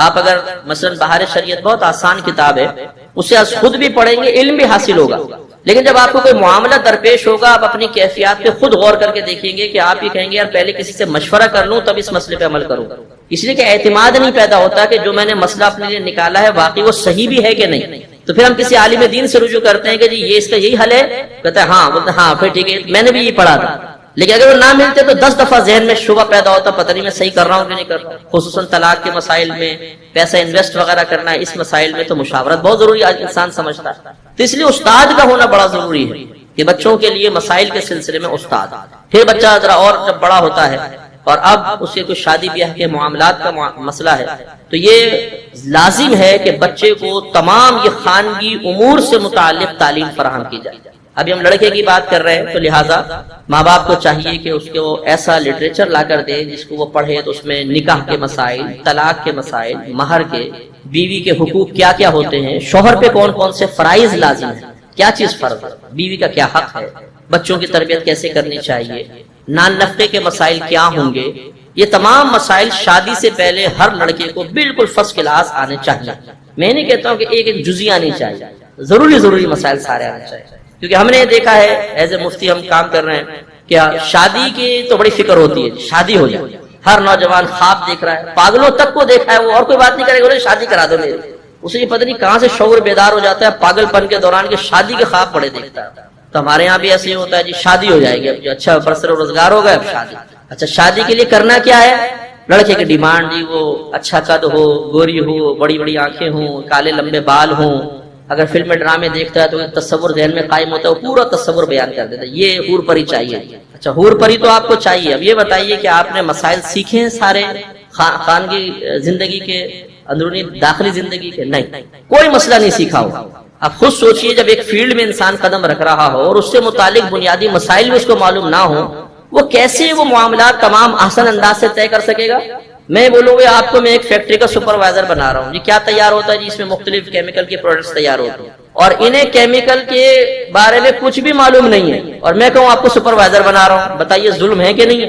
آپ اگر مثلا بہار شریعت بہت آسان کتاب ہے، اسے آپ خود بھی پڑھیں گے، علم بھی حاصل ہوگا، لیکن جب آپ کو کوئی معاملہ درپیش ہوگا، آپ اپنی کیفیات پہ خود غور کر کے دیکھیں گے کہ آپ یہ کہیں گے یار پہلے کسی سے مشورہ کر لوں تب اس مسئلے پہ عمل کروں، اس لیے کہ اعتماد نہیں پیدا ہوتا کہ جو میں نے مسئلہ اپنے لیے نکالا ہے واقعی وہ صحیح بھی ہے کہ نہیں۔ تو پھر ہم کسی عالم دین سے رجوع کرتے ہیں کہ جی یہ اس کا یہی حل ہے، کہتا ہے ہاں، بولتے ہاں پھر ٹھیک ہے میں نے بھی یہ پڑھا تھا، لیکن اگر وہ نہ ملتے تو 10 دفعہ ذہن میں شبہ پیدا ہوتا، پتہ نہیں میں صحیح کر رہا ہوں کہ نہیں کر رہا ہوں۔ خصوصاً طلاق کے مسائل میں، پیسہ انویسٹ وغیرہ کرنا ہے، اس مسائل میں تو مشاورت بہت ضروری آج انسان سمجھتا ہے۔ تو اس لیے استاد کا ہونا بڑا ضروری ہے کہ بچوں کے لیے مسائل کے سلسلے میں استاد۔ پھر بچہ ذرا اور جب بڑا ہوتا ہے اور اب اس کے کوئی شادی بیاہ کے معاملات کا مسئلہ ہے تو یہ لازم ہے کہ بچے کو تمام یہ خانگی امور سے متعلق تعلیم فراہم کی جائے۔ ابھی ہم لڑکے کی بات کر رہے ہیں تو لہٰذا ماں باپ کو چاہیے کہ اس کو ایسا لٹریچر لا کر دے جس کو وہ پڑھے تو اس میں نکاح کے مسائل، طلاق کے مسائل، مہر کے، بیوی کے حقوق کیا کیا ہوتے ہیں، شوہر پہ کون کون سے فرائض لازم ہیں، کیا چیز فرض ہے، بیوی کا کیا حق ہے، بچوں کی تربیت کیسے کرنی چاہیے، نان نفقے کے مسائل کیا ہوں گے، یہ تمام مسائل شادی سے پہلے ہر لڑکے کو بالکل فرسٹ کلاس آنے چاہیے۔ میں نہیں کہتا ہوں کہ ایک جزئی آنی چاہیے، ضروری مسائل سارے آنے چاہیے، کیونکہ ہم نے دیکھا ہے ایز اے مفتی ہم کام کر رہے ہیں کہ شادی کی تو بڑی فکر ہوتی ہے، شادی ہو جائے، ہر نوجوان خواب دیکھ رہا ہے، پاگلوں تک کو دیکھا ہے، وہ اور کوئی بات نہیں کرے گا، شادی کرا دو میری، اسے یہ پتہ نہیں کہاں سے شعور بیدار ہو جاتا ہے پاگل پن کے دوران کہ شادی کے خواب بڑے دیکھتا ہے۔ تو ہمارے یہاں بھی ایسے ہی ہوتا ہے جی شادی ہو جائے گی، اب اچھا برسر روزگار ہو گیا، اب شادی، اچھا شادی کے لیے کرنا کیا ہے، لڑکے کی ڈیمانڈ جی وہ اچھا قد ہو، گوری ہو، بڑی بڑی آنکھیں ہوں، کالے لمبے بال ہوں، اگر فلم ڈرامے دیکھتا ہے تو تصور ذہن میں قائم ہوتا ہے، وہ پورا تصور بیان کر دیتا ہے، یہ حور پری چاہیے۔ اچھا حور پری تو آپ کو چاہیے، اب یہ بتائیے کہ آپ نے مسائل سیکھے ہیں سارے خانگی زندگی کے، اندرونی داخلی زندگی کے؟ نہیں، کوئی مسئلہ نہیں سیکھا ہو۔ آپ خود سوچئے جب ایک فیلڈ میں انسان قدم رکھ رہا ہو اور اس سے متعلق بنیادی مسائل بھی اس کو معلوم نہ ہو، وہ کیسے وہ معاملات تمام آسان انداز سے طے کر سکے گا؟ میں بولوں گا آپ کو میں ایک فیکٹری کا سپروائزر بنا رہا ہوں، جی کیا تیار ہوتا ہے جی، اس میں مختلف کیمیکل کے پروڈکٹس تیار ہوتے ہیں اور انہیں کیمیکل کے بارے میں کچھ بھی معلوم نہیں ہے، اور میں کہوں آپ کو سپروائزر بنا رہا ہوں، بتائیے ظلم ہے کہ نہیں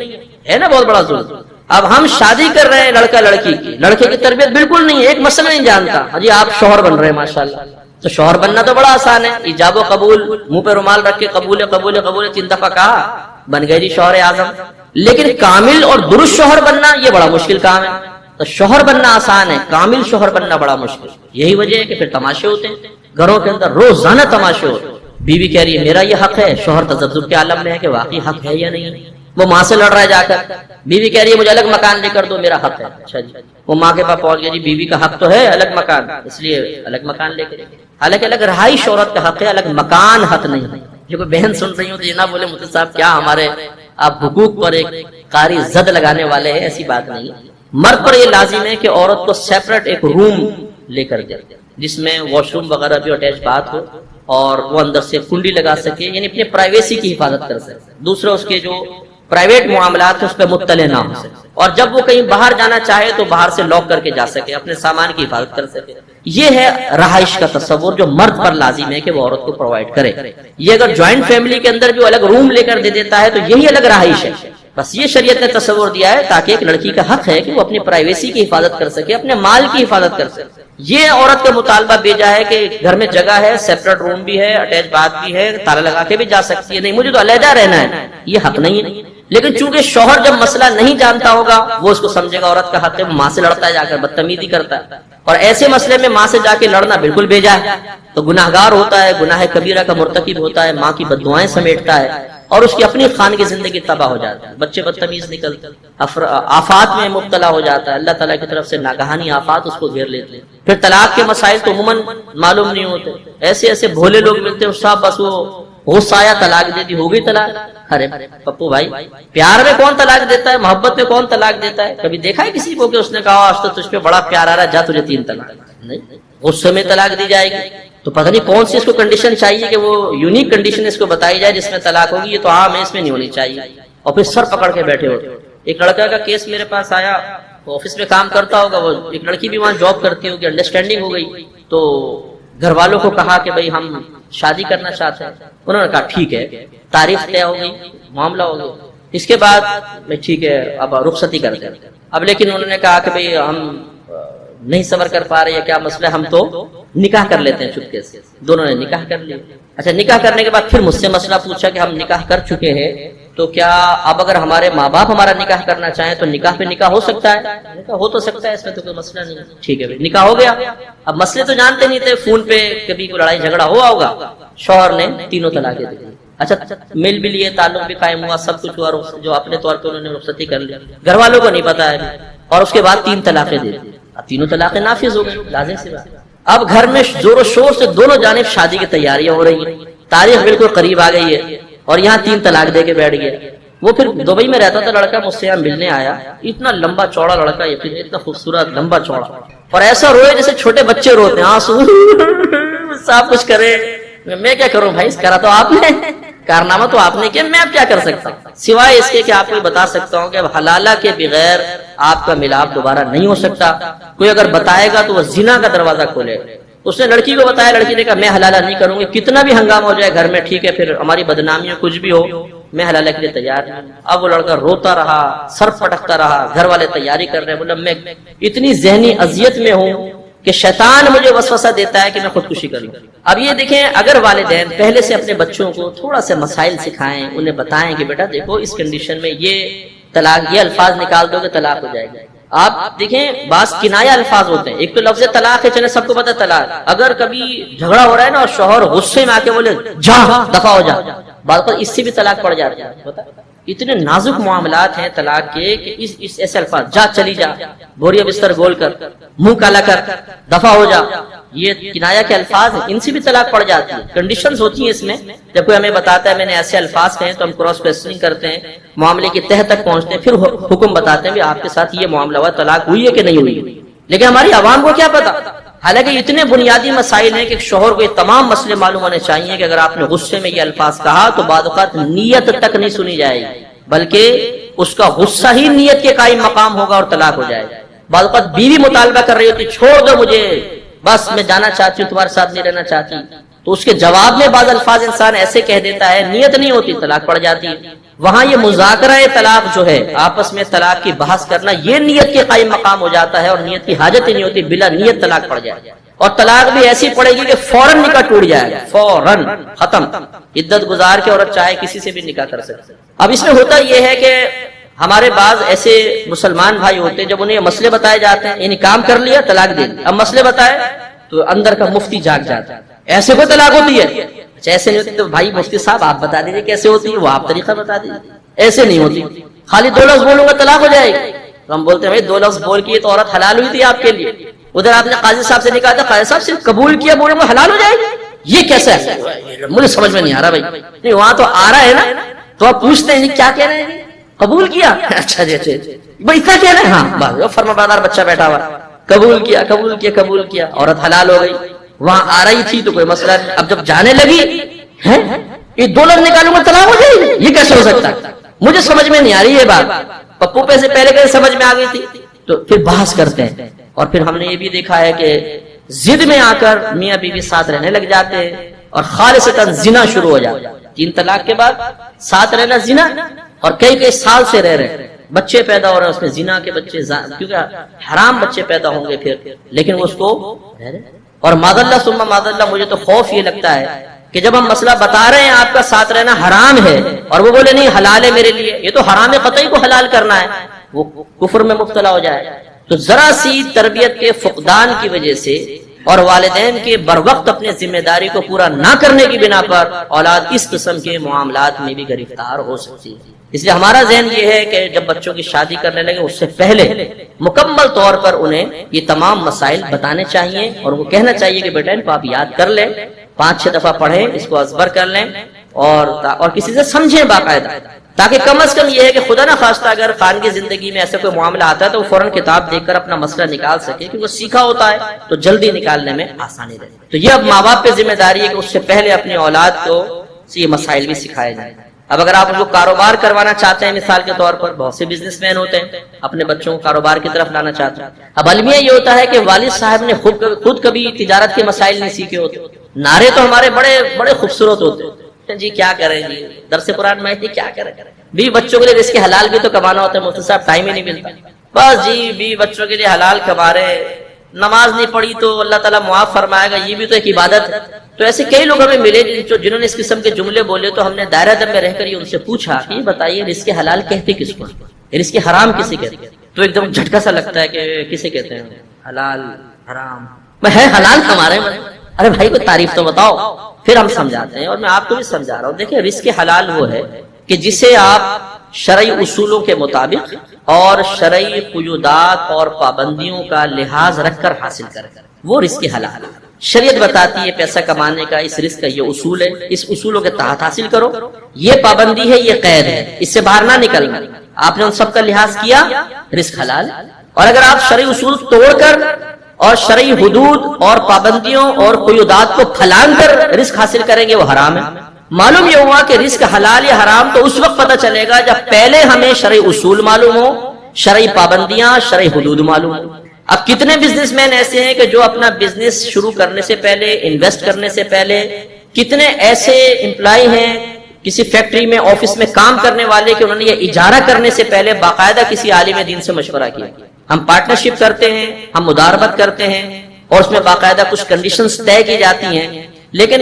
ہے؟ نا بہت بڑا ظلم۔ اب ہم شادی کر رہے ہیں لڑکا لڑکی کی، لڑکے کی تربیت بالکل نہیں ہے، ایک مسئلہ نہیں جانتا، جی آپ شوہر بن رہے ہیں ماشاءاللہ، تو شوہر بننا تو بڑا آسان ہے، ایجاب و قبول، منہ پہ رومال رکھ کے قبول قبول قبول 3 دفعہ کہا، بن گئے جی شوہر اعظم۔ لیکن کامل اور درست شوہر بننا یہ بڑا مشکل کام ہے۔ تو شوہر بننا آسان ہے، کامل شوہر بننا بڑا مشکل۔ یہی وجہ ہے کہ پھر تماشے ہوتے ہیں گھروں کے اندر، روزانہ تماشے ہوتے ہیں، بیوی کہہ رہی ہے میرا یہ حق ہے، شوہر تذبذب کے عالم میں ہے کہ واقعی حق ہے یا نہیں، وہ ماں سے لڑ رہا ہے جا کر، بیوی کہہ رہی ہے مجھے الگ مکان لے کر دو، میرا حق ہے، اچھا جی وہ ماں کے پاس پہنچ گیا جی بیوی کا حق تو ہے الگ مکان، اس لیے الگ مکان لے کر، حالانکہ الگ رہائش عورت کا حق ہے، الگ مکان حق نہیں ہے۔ جو کوئی بہن سن رہی ہوں تو یہ نہ بولے مفتی صاحب کیا ہمارے آپ حقوق پر ایک قاری زد لگانے والے ہیں، ایسی بات نہیں۔ مرد پر یہ لازم ہے کہ عورت کو سیپریٹ ایک روم لے کر دے جس میں واش روم وغیرہ بھی اٹیچ بات ہو اور وہ اندر سے کنڈی لگا سکے، یعنی اپنے پرائیویسی کی حفاظت کر سکے، دوسرے اس کے جو پرائیویٹ معاملات ہیں اس پہ مطلع نہ ہو سکے، اور جب وہ کہیں باہر جانا چاہے تو باہر سے لاک کر کے جا سکے، اپنے سامان کی حفاظت کر سکے۔ یہ ہے رہائش کا تصور جو مرد پر لازم ہے کہ وہ عورت کو پرووائڈ کرے۔ یہ اگر جوائنٹ فیملی کے اندر بھی الگ روم لے کر دے دیتا ہے تو یہی الگ رہائش ہے، بس یہ شریعت نے تصور دیا ہے تاکہ ایک لڑکی کا حق ہے کہ وہ اپنی پرائیویسی کی حفاظت کر سکے، اپنے مال کی حفاظت کر سکے۔ یہ عورت کا مطالبہ بھیجا ہے کہ گھر میں جگہ ہے، سیپریٹ روم بھی ہے، اٹیچ باتھ بھی ہے، تالا لگا کے بھی جا سکتی ہے، نہیں مجھے تو علیحدہ رہنا ہے، یہ حق نہیں ہے۔ لیکن چونکہ شوہر جب مسئلہ نہیں جانتا ہوگا وہ اس کو سمجھے گا عورت کا حق ہے، وہ ماں سے لڑتا ہے جا کر، بدتمیزی کرتا ہے، اور ایسے مسئلے میں ماں سے جا کے لڑنا بالکل بیجا ہے، تو گناہگار ہوتا ہے، گناہ کبیرہ کا مرتکب ہوتا ہے، ماں کی بددعائیں سمیٹتا ہے اور اس کی اپنی خان کی زندگی تباہ ہو جاتی ہے، بچے بدتمیز نکلتے ہیں، آفات میں مبتلا ہو جاتا ہے، اللہ تعالیٰ کی طرف سے ناگہانی آفات اس کو گھیر لیتے ہیں۔ پھر طلاق کے مسائل تو عموماً معلوم نہیں ہوتے، ایسے ایسے بھولے لوگ ملتے ہیں صاحب بس وہ غصہ آیا طلاق دے دی، ہو گئی طلاق۔ ارے پپو بھائی، پیار میں کون طلاق دیتا ہے؟ محبت میں کون طلاق دیتا ہے؟ کبھی دیکھا ہے کسی کو کہ اس نے کہا آج تو تجھ پہ بڑا پیار آ رہا ہے، جا تجھے 3 طلاق؟ نہیں، غصے میں طلاق دی جائے گی۔ تو پتہ نہیں کون سی اس کو کنڈیشن چاہیے کہ وہ یونیک کنڈیشن اس کو بتائی جائے جس میں طلاق ہوگی، یہ تو عام ہے، اس میں نہیں ہونی چاہیے۔ اور پھر سر پکڑ کے بیٹھے ہوتے۔ ایک لڑکا کا کیس میرے پاس آیا، آفس میں کام کرتا ہوگا وہ، ایک لڑکی بھی وہاں جاب کرتی ہوگی، انڈرسٹینڈنگ ہو گئی، تو گھر والوں کو کہا کہ بھائی ہم شادی کرنا چاہتے ہیں۔ انہوں نے کہا ٹھیک ہے، تاریخ طے ہو گئی، معاملہ ہو گیا۔ اس کے بعد میں ٹھیک ہے اب رخصتی کرتے ہیں۔ اب لیکن انہوں نے کہا کہ بھائی ہم نہیں صبر کر پا رہے ہیں، کیا مسئلہ، ہم تو نکاح کر لیتے ہیں چپکے سے۔ دونوں نے نکاح کر لیا۔ اچھا، نکاح کرنے کے بعد پھر مجھ سے مسئلہ پوچھا کہ ہم نکاح کر چکے ہیں تو کیا اب اگر ہمارے ماں باپ ہمارا نکاح کرنا چاہیں تو نکاح پہ نکاح ہو سکتا ہے؟ نکاح ہو تو سکتا ہے، اس میں تو کوئی مسئلہ نہیں ہے۔ ٹھیک ہے بھائی، نکاح ہو گیا۔ اب مسئلے تو جانتے نہیں تھے، فون پہ کبھی کوئی لڑائی جھگڑا ہوا ہوگا، شوہر نے 3 طلاقیں دی۔ اچھا، مل بھی لیے، تعلق بھی قائم ہوا، سب کچھ ہوا، جو اپنے طور پہ انہوں نے رخصتی کر لی، گھر والوں کو نہیں پتا ہے، اور اس کے بعد 3 طلاقیں دے دی۔ اب 3 طلاقیں نافذ ہو گئی، لازم سی بات۔ اب گھر میں زور و شور سے دونوں جانب شادی کی تیاریاں ہو رہی ہیں، تاریخ بالکل قریب آ گئی ہے، اور یہاں 3 طلاق دے کے بیٹھ گیا۔ وہ پھر دبئی میں رہتا تھا لڑکا، مجھ سے یہاں ملنے آیا، اتنا لمبا چوڑا لڑکا، یقین اتنا خوبصورت لمبا چوڑا، اور ایسا روئے جیسے چھوٹے بچے روتے ہیں، آنسو سب کچھ کرے۔ میں کیا کروں بھائی، کرا تو آپ نے، کارنامہ تو آپ نے کیا، میں اب کیا کر سکتا ہوں سوائے اس کے کہ آپ کو بتا سکتا ہوں کہ اب حلالہ کے بغیر آپ کا ملاپ دوبارہ نہیں ہو سکتا۔ کوئی اگر بتائے گا تو وہ زنا کا دروازہ کھولے۔ اس نے لڑکی کو بتایا، لڑکی نے کہا میں حلالہ نہیں کروں گی، کتنا بھی ہنگامہ ہو جائے گھر میں، ٹھیک ہے، پھر ہماری بدنامی ہو، کچھ بھی ہو، میں حلالہ کے لیے تیار نہیں۔ اب وہ لڑکا روتا رہا، سر پٹکتا رہا، گھر والے تیاری کر رہے ہیں، بولا میں اتنی ذہنی اذیت میں ہوں کہ شیطان مجھے وسوسہ دیتا ہے کہ میں خودکشی کروں۔ اب یہ دیکھیں، اگر والدین پہلے سے اپنے بچوں کو تھوڑا سا مسائل سکھائیں، انہیں بتائیں کہ بیٹا دیکھو اس کنڈیشن میں یہ طلاق، یہ الفاظ نکال دو کہ طلاق ہو جائے گی۔ آپ دیکھیں بعض کنایہ الفاظ ہوتے ہیں، ایک تو لفظ طلاق ہے، چلے سب کو پتہ طلاق، اگر کبھی جھگڑا ہو رہا ہے نا اور شوہر غصے میں آ کے بولے جا دفع ہو جا، بعض اوقات اس سے بھی طلاق پڑ جاتی ہے۔ اتنے نازک معاملات ہیں طلاق کے کہ اس ایسے الفاظ، جا چلی جا، بوریا بستر گول کر، منہ کالا کر، دفع ہو جا، یہ کنایہ کے الفاظ ہیں، ان سے بھی طلاق پڑ جاتی ہے۔ کنڈیشنز ہوتی ہیں اس میں، جب کوئی ہمیں بتاتا ہے میں نے ایسے الفاظ کہے تو ہم کراس کوسچننگ کرتے ہیں، معاملے کی تہ تک پہنچتے ہیں، پھر حکم بتاتے ہیں بھی آپ کے ساتھ یہ معاملہ ہوا، طلاق ہوئی ہے کہ نہیں ہوئی۔ لیکن ہماری عوام کو کیا پتا، حالانکہ اتنے بنیادی مسائل ہیں کہ شوہر کو یہ تمام مسئلے معلوم ہونے چاہیے کہ اگر آپ نے غصے میں یہ الفاظ کہا تو بعض اوقات نیت تک نہیں سنی جائے گی، بلکہ اس کا غصہ ہی نیت کے قائم مقام ہوگا اور طلاق ہو جائے گا۔ بعض اوقات بیوی مطالبہ کر رہی ہوتی، چھوڑ دو مجھے، بس میں جانا چاہتی ہوں، تمہارے ساتھ نہیں رہنا چاہتی، تو اس کے جواب میں بعض الفاظ انسان ایسے کہہ دیتا ہے، نیت نہیں ہوتی، طلاق پڑ جاتی ہے۔ وہاں یہ مذاکرہ طلاق جو ہے، آپس میں طلاق کی بحث کرنا، یہ نیت کے قائم مقام ہو جاتا ہے، اور نیت کی حاجت ہی نہیں ہوتی، بلا نیت طلاق پڑ جائے، اور طلاق بھی ایسی پڑے گی کہ فوراً نکاح ٹوٹ جائے گا، فوراً ختم، عدت گزار کے عورت چاہے کسی سے بھی نکاح کر سکتے۔ اب اس میں ہوتا یہ ہے کہ ہمارے بعض ایسے مسلمان بھائی ہوتے ہیں، جب انہیں یہ مسئلے بتائے جاتے ہیں، یعنی کام کر لیا طلاق دے دی، اب مسئلے بتائے تو اندر کا مفتی جاگ جاتا ہے، ایسے کوئی طلاق ہوتی ہے؟ ایسے نہیں ہوتی، تو بھائی مفتی صاحب آپ بتا دیجیے کیسے ہوتی ہے، وہ آپ طریقہ بتا دیجیے۔ ایسے نہیں ہوتی، خالی 2 لفظ بولوں گا طلاق ہو جائے گی، تو ہم بولتے ہیں بھائی 2 لفظ بول کے تو عورت حلال ہوئی تھی آپ کے لیے، ادھر آپ نے قاضی صاحب سے نکاح تھا، قاضی صاحب صرف قبول کیا، بولے وہ حلال ہو جائے گی، یہ کیسا ہے؟ مجھے سمجھ میں نہیں آ رہا بھائی، نہیں وہاں تو آ رہا ہے نا، تو آپ پوچھتے ہیں کیا کہہ رہے ہیں، قبول کیا، اچھا جی اچھا بھائی اتنا کہہ رہے ہیں، ہاں فرما بردار بچہ بیٹھا ہوا، قبول کیا قبول کیا قبول کیا، عورت حلال ہو گئی، وہاں آ رہی تھی تو کوئی مسئلہ نہیں۔ اب جب جانے لگی ہے یہ 2 لفظ نکالوں گا طلاق ہو جائے گی، یہ کیسے ہو سکتا ہے؟ مجھے سمجھ میں نہیں آ رہی یہ بات، پپو پہ سے پہلے کیسے سمجھ میں آ گئی تھی؟ تو پھر بحث کرتے ہیں، اور پھر ہم نے یہ بھی دیکھا ہے کہ ضد میں آ کر میاں بیوی ساتھ رہنے لگ جاتے ہیں، اور خالصتاً زنا شروع ہو جاتا ہے۔ 3 طلاق کے بعد ساتھ رہنا زنا، اور کئی سال سے رہ رہے، بچے پیدا ہو رہے ہیں اس میں زنا کے بچے، کیونکہ حرام بچے پیدا ہوں گے پھر، لیکن اس کو، اور معذاللہ ثم معذاللہ مجھے تو خوف یہ لگتا ہے کہ جب ہم مسئلہ بتا رہے ہیں آپ کا ساتھ رہنا حرام ہے، اور وہ بولے نہیں حلال ہے میرے لیے، یہ تو حرام قطعی کو حلال کرنا ہے، وہ کفر میں مبتلا ہو جائے۔ تو ذرا سی تربیت کے فقدان کی وجہ سے اور والدین کے بر وقت اپنے ذمہ داری کو پورا نہ کرنے کی بنا پر اولاد اس قسم کے معاملات میں بھی گرفتار ہو سکتی ہے۔ اس لیے ہمارا ذہن یہ ہے کہ جب بچوں کی شادی کرنے لگے اس سے پہلے مکمل طور پر انہیں یہ تمام مسائل بتانے چاہیے، اور وہ کہنا چاہیے کہ بیٹا ان کو آپ یاد کر لیں، 5-6 دفعہ پڑھیں، اس کو ازبر کر لیں، اور کسی سے سمجھیں باقاعدہ، تاکہ کم از کم یہ ہے کہ خدا نہ خواستہ اگر خان کی زندگی میں ایسا کوئی معاملہ آتا ہے تو وہ فوراً کتاب دیکھ کر اپنا مسئلہ نکال سکے، کیونکہ وہ سیکھا ہوتا ہے تو جلدی نکالنے میں آسانی رہے۔ تو یہ اب ماں باپ پہ ذمہ داری ہے کہ اس سے پہلے اپنی اولاد کو یہ مسائل بھی سکھائے جائیں۔ اب اگر آپ ان کو کاروبار کروانا چاہتے ہیں، مثال کے طور پر بہت سے بزنس مین ہوتے ہیں اپنے بچوں کو کاروبار کی طرف لانا چاہتے ہیں، اب المیہ یہ ہوتا ہے کہ والد صاحب نے خود کبھی تجارت کے مسائل نہیں سیکھے ہوتے، نعرے تو ہمارے بڑے بڑے خوبصورت ہوتے ہیں، جی کیا کریں جی درس قرآن میں جی کیا کریں، بھی بچوں کے لیے رزق حلال بھی تو کمانا ہوتا ہے، مفتی صاحب ٹائم ہی نہیں ملتا، بس جی بھی بچوں کے لیے حلال کما رہے، نماز نہیں پڑھی تو اللہ تعالیٰ معاف فرمائے گا، یہ بھی تو ایک عبادت ہے۔ تو ایسے کئی لوگ ہمیں ملے جنہوں نے اس قسم کے جملے بولے، تو ہم نے دائرہ دم میں رہ کر یہ ان سے پوچھا کہ یہ بتائیے رزق حلال کہتے کس کو، رزق حرام کسے کہتے ہیں؟ تو ایک دم جھٹکا سا لگتا ہے کہ کسے کہتے ہیں حلال حرام، میں ہے حلال کما رہے ہیں، ارے بھائی کوئی تعریف تو بتاؤ، پھر ہم سمجھاتے ہیں، اور میں آپ کو بھی سمجھا رہا ہوں۔ دیکھیں رزق حلال وہ ہے کہ جسے آپ شرعی اصولوں کے مطابق اور شرعی قیودات اور پابندیوں کا لحاظ رکھ کر حاصل کریں، وہ رزق حلال ہے۔ شریعت بتاتی ہے پیسہ کمانے کا اس رزق کا یہ اصول ہے، اس اصولوں کے تحت حاصل کرو، یہ پابندی ہے، یہ قید ہے، اس سے باہر نہ نکلنا، آپ نے ان سب کا لحاظ کیا، رزق حلال۔ اور اگر آپ شرعی اصول توڑ کر اور شرعی حدود اور پابندیوں اور قیودات کو پھلانگ کر رزق حاصل کریں گے، وہ حرام ہے۔ معلوم یہ ہوا کہ رزق حلال یا حرام تو اس وقت پتہ چلے گا جب پہلے ہمیں شرعی اصول معلوم ہو، شرعی پابندیاں، شرعی حدود معلوم ہو۔ اب کتنے بزنس مین ایسے ہیں کہ جو اپنا بزنس شروع کرنے سے پہلے، انویسٹ کرنے سے پہلے، کتنے ایسے امپلائی ہیں کسی فیکٹری میں، آفس میں کام کرنے والے کہ انہوں نے یہ اجارہ کرنے سے پہلے باقاعدہ کسی عالم دین سے مشورہ کیا۔ ہم پارٹنرشپ کرتے ہیں، ہم مداربت کرتے ہیں، اور اس میں باقاعدہ کچھ کنڈیشنز طے کی جاتی ہیں، لیکن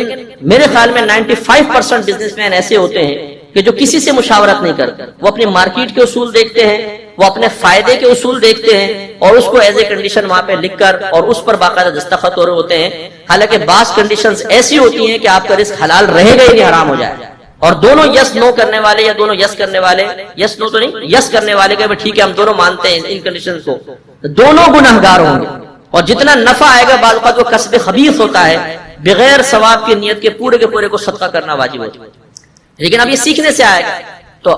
میرے خیال میں 95% بزنس مین ایسے ہوتے ہیں کہ جو کسی سے مشاورت نہیں کرتے، وہ اپنی مارکیٹ کے اصول دیکھتے ہیں، وہ اپنے فائدے کے اصول دیکھتے ہیں، اور اس کو ایز اے کنڈیشن وہاں پہ لکھ کر اور اس پر باقاعدہ دستخط ہو رہے ہوتے ہیں۔ حالانکہ بعض کنڈیشنز ایسی ہوتی ہیں کہ آپ کا رزق حلال رہے گا ہی نہیں، حرام ہو جائے گا، اور دونوں یس نو کرنے والے یا دونوں یس کرنے والے، یس نو تو نہیں، یس کرنے والے کہ ٹھیک ہے ہم دونوں مانتے ہیں ان کنڈیشنز کو، دونوں گنہگار ہوں گے، اور جتنا نفع آئے گا بعض اوقات وہ کسب خبیث ہوتا ہے، بغیر ثواب کی نیت کے پورے کو صدقہ کرنا واجب ہوتا ہے، لیکن اب یہ سیکھنے سے آئے گا۔ تو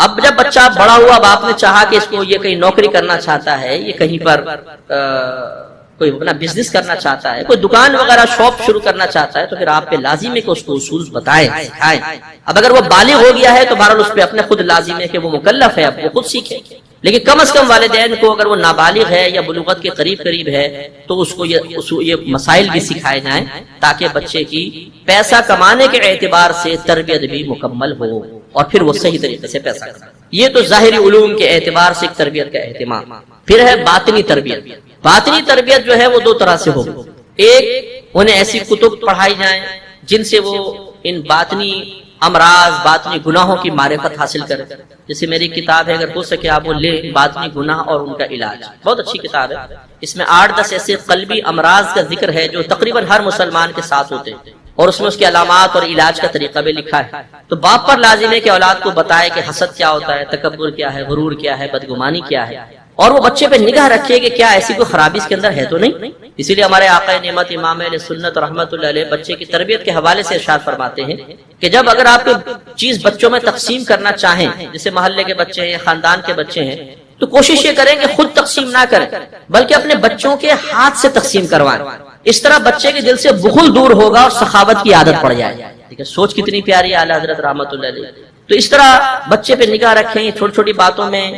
اب جب بچہ بڑا ہوا، اب آپ نے چاہا کہ اس کو یہ کہیں نوکری کرنا چاہتا ہے، یہ کہیں پر کوئی اپنا بزنس کرنا چاہتا ہے، کوئی دکان وغیرہ شاپ شروع کرنا چاہتا ہے، تو پھر آپ پہ لازم ہے کہ اس کو اصول بتائیں، سکھائیں۔ اب اگر وہ بالغ ہو گیا ہے تو بہرحال اس پہ اپنے خود لازم ہے کہ وہ مکلف ہے، اب وہ خود سیکھے، لیکن کم از کم والدین کو اگر وہ نابالغ ہے یا بلوغت کے قریب ہے تو اس کو یہ مسائل بھی سکھائے جائیں، تاکہ بچے کی پیسہ کمانے کے اعتبار سے تربیت بھی مکمل ہو، اور پھر وہ صحیح طریقے سے پیسہ کمائے۔ یہ تو ظاہری علوم کے اعتبار سے ایک تربیت کا اہتمام۔ پھر ہے باطنی تربیت۔ باطنی تربیت جو ہے وہ دو طرح سے ہوگی، ایک انہیں ایسی کتب پڑھائی جائیں جن سے وہ ان باطنی امراض، باطنی گناہوں کی معرفت حاصل کرے، جیسے میری کتاب ہے، اگر ہو سکے آپ وہ لیں، باطنی گناہ اور ان کا علاج، بہت اچھی کتاب ہے۔ اس میں 8-10 ایسے قلبی امراض کا ذکر ہے جو تقریباً ہر مسلمان کے ساتھ ہوتے ہیں، اور اس میں اس کے علامات اور علاج کا طریقہ بھی لکھا ہے۔ تو باپ پر لازم ہے کہ اولاد کو بتائے کہ حسد کیا ہوتا ہے، تکبر کیا ہے، غرور کیا ہے، بدگمانی کیا ہے، اور وہ بچے پہ نگاہ رکھے کہ کیا ایسی کوئی خرابی اس کے اندر ہے تو نہیں۔ اسی لیے ہمارے آقا نعمت امام اہل سنت رحمۃ اللہ علیہ بچے کی تربیت کے حوالے سے ارشاد فرماتے ہیں کہ جب اگر آپ کوئی چیز بچوں میں تقسیم کرنا چاہیں، جیسے محلے کے بچے ہیں، خاندان کے بچے ہیں، تو کوشش یہ کریں کہ خود تقسیم نہ کریں، بلکہ اپنے بچوں کے ہاتھ سے تقسیم کروائیں۔ اس طرح بچے کے دل سے بخل دور ہوگا اور سخاوت کی عادت پڑ جائے گی۔ ٹھیک ہے، سوچ کتنی پیاری اعلیٰ حضرت رحمۃ اللہ علیہ۔ تو اس طرح بچے پہ نگاہ رکھیں، چھوٹی چھوٹی باتوں میں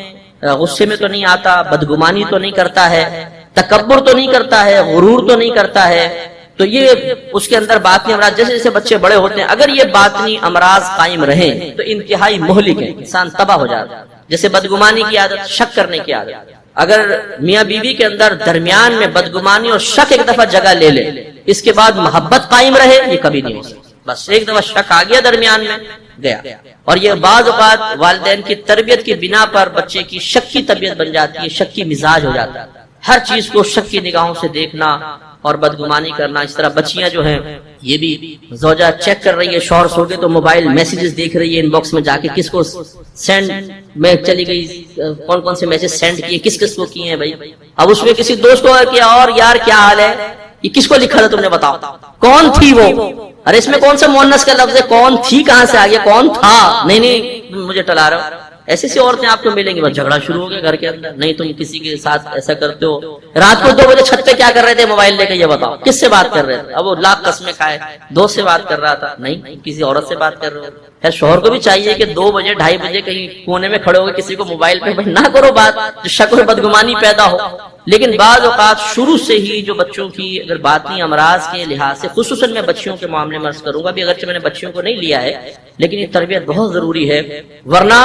غصے میں تو نہیں آتا، بدگمانی تو نہیں کرتا ہے، تکبر تو نہیں کرتا ہے، غرور تو نہیں کرتا ہے، تو یہ اس کے اندر باطنی امراض، جیسے جیسے بچے بڑے ہوتے ہیں اگر یہ باطنی امراض قائم رہیں تو انتہائی مہلک ہے، انسان تباہ ہو جاتا ہے۔ جیسے بدگمانی کی عادت، شک کرنے کی عادت، اگر میاں بیوی کے اندر درمیان میں بدگمانی اور شک ایک دفعہ جگہ لے لے، اس کے بعد محبت قائم رہے، یہ کبھی نہیں ہو سکتا۔ بس ایک دفعہ شک آ گیا درمیان میں، گیا۔ اور یہ بعض اوقات والدین کی تربیت کی بنا پر بچے کی شک کی طبیعت بن جاتی ہے، شک کی مزاج ہو جاتا ہے، ہر چیز کو شک کی نگاہوں سے دیکھنا اور بدگمانی کرنا۔ اس طرح بچیاں جو ہیں، یہ بھی زوجہ چیک کر رہی ہے، شوہر سو گئے تو موبائل میسیجز دیکھ رہی ہے، ان باکس میں جا کے کس کو سینڈ میں چلی گئی، کون کون سے میسج سینڈ کیے، کس کس کو کیے ہیں بھائی۔ اب اس میں کسی دوست کو کیا اور یار کیا حال ہے، یہ کس کو لکھا تھا تم نے بتاؤ؟ کون تھی وہ؟ ارے اس میں کون سا مؤنث کا لفظ ہے؟ کون تھی کہاں سے آ گیا؟ کون تھا؟ نہیں مجھے ٹلا رہا ہو۔ ایسی سی عورتیں آپ کو ملیں گی، بس جھگڑا شروع ہو گیا گھر کے اندر، نہیں تم کسی کے ساتھ ایسا کرتے ہو۔ رات کو 2 بجے چھت پہ کیا کر رہے تھے موبائل لے کے؟ یہ بتاؤ کس سے بات کر رہے تھے؟ اب وہ لاکھ قسمیں کھائے، دوست سے بات کر رہا تھا، نہیں کسی عورت سے بات کر رہے ہو۔ خیر شوہر کو بھی چاہیے کہ 2 بجے 2:30 بجے کہیں کونے میں کھڑے ہو کے کسی کو موبائل پہ نہ کرو بات، جو شک و بدگمانی پیدا ہو۔ لیکن بعض اوقات شروع سے ہی جو بچوں کی اگر باطنی امراض کے لحاظ سے، خصوصاً میں بچیوں کے معاملے میں عرض کروں گا بھی، اگرچہ میں نے بچیوں کو نہیں لیا ہے لیکن یہ تربیت بہت ضروری ہے، ورنہ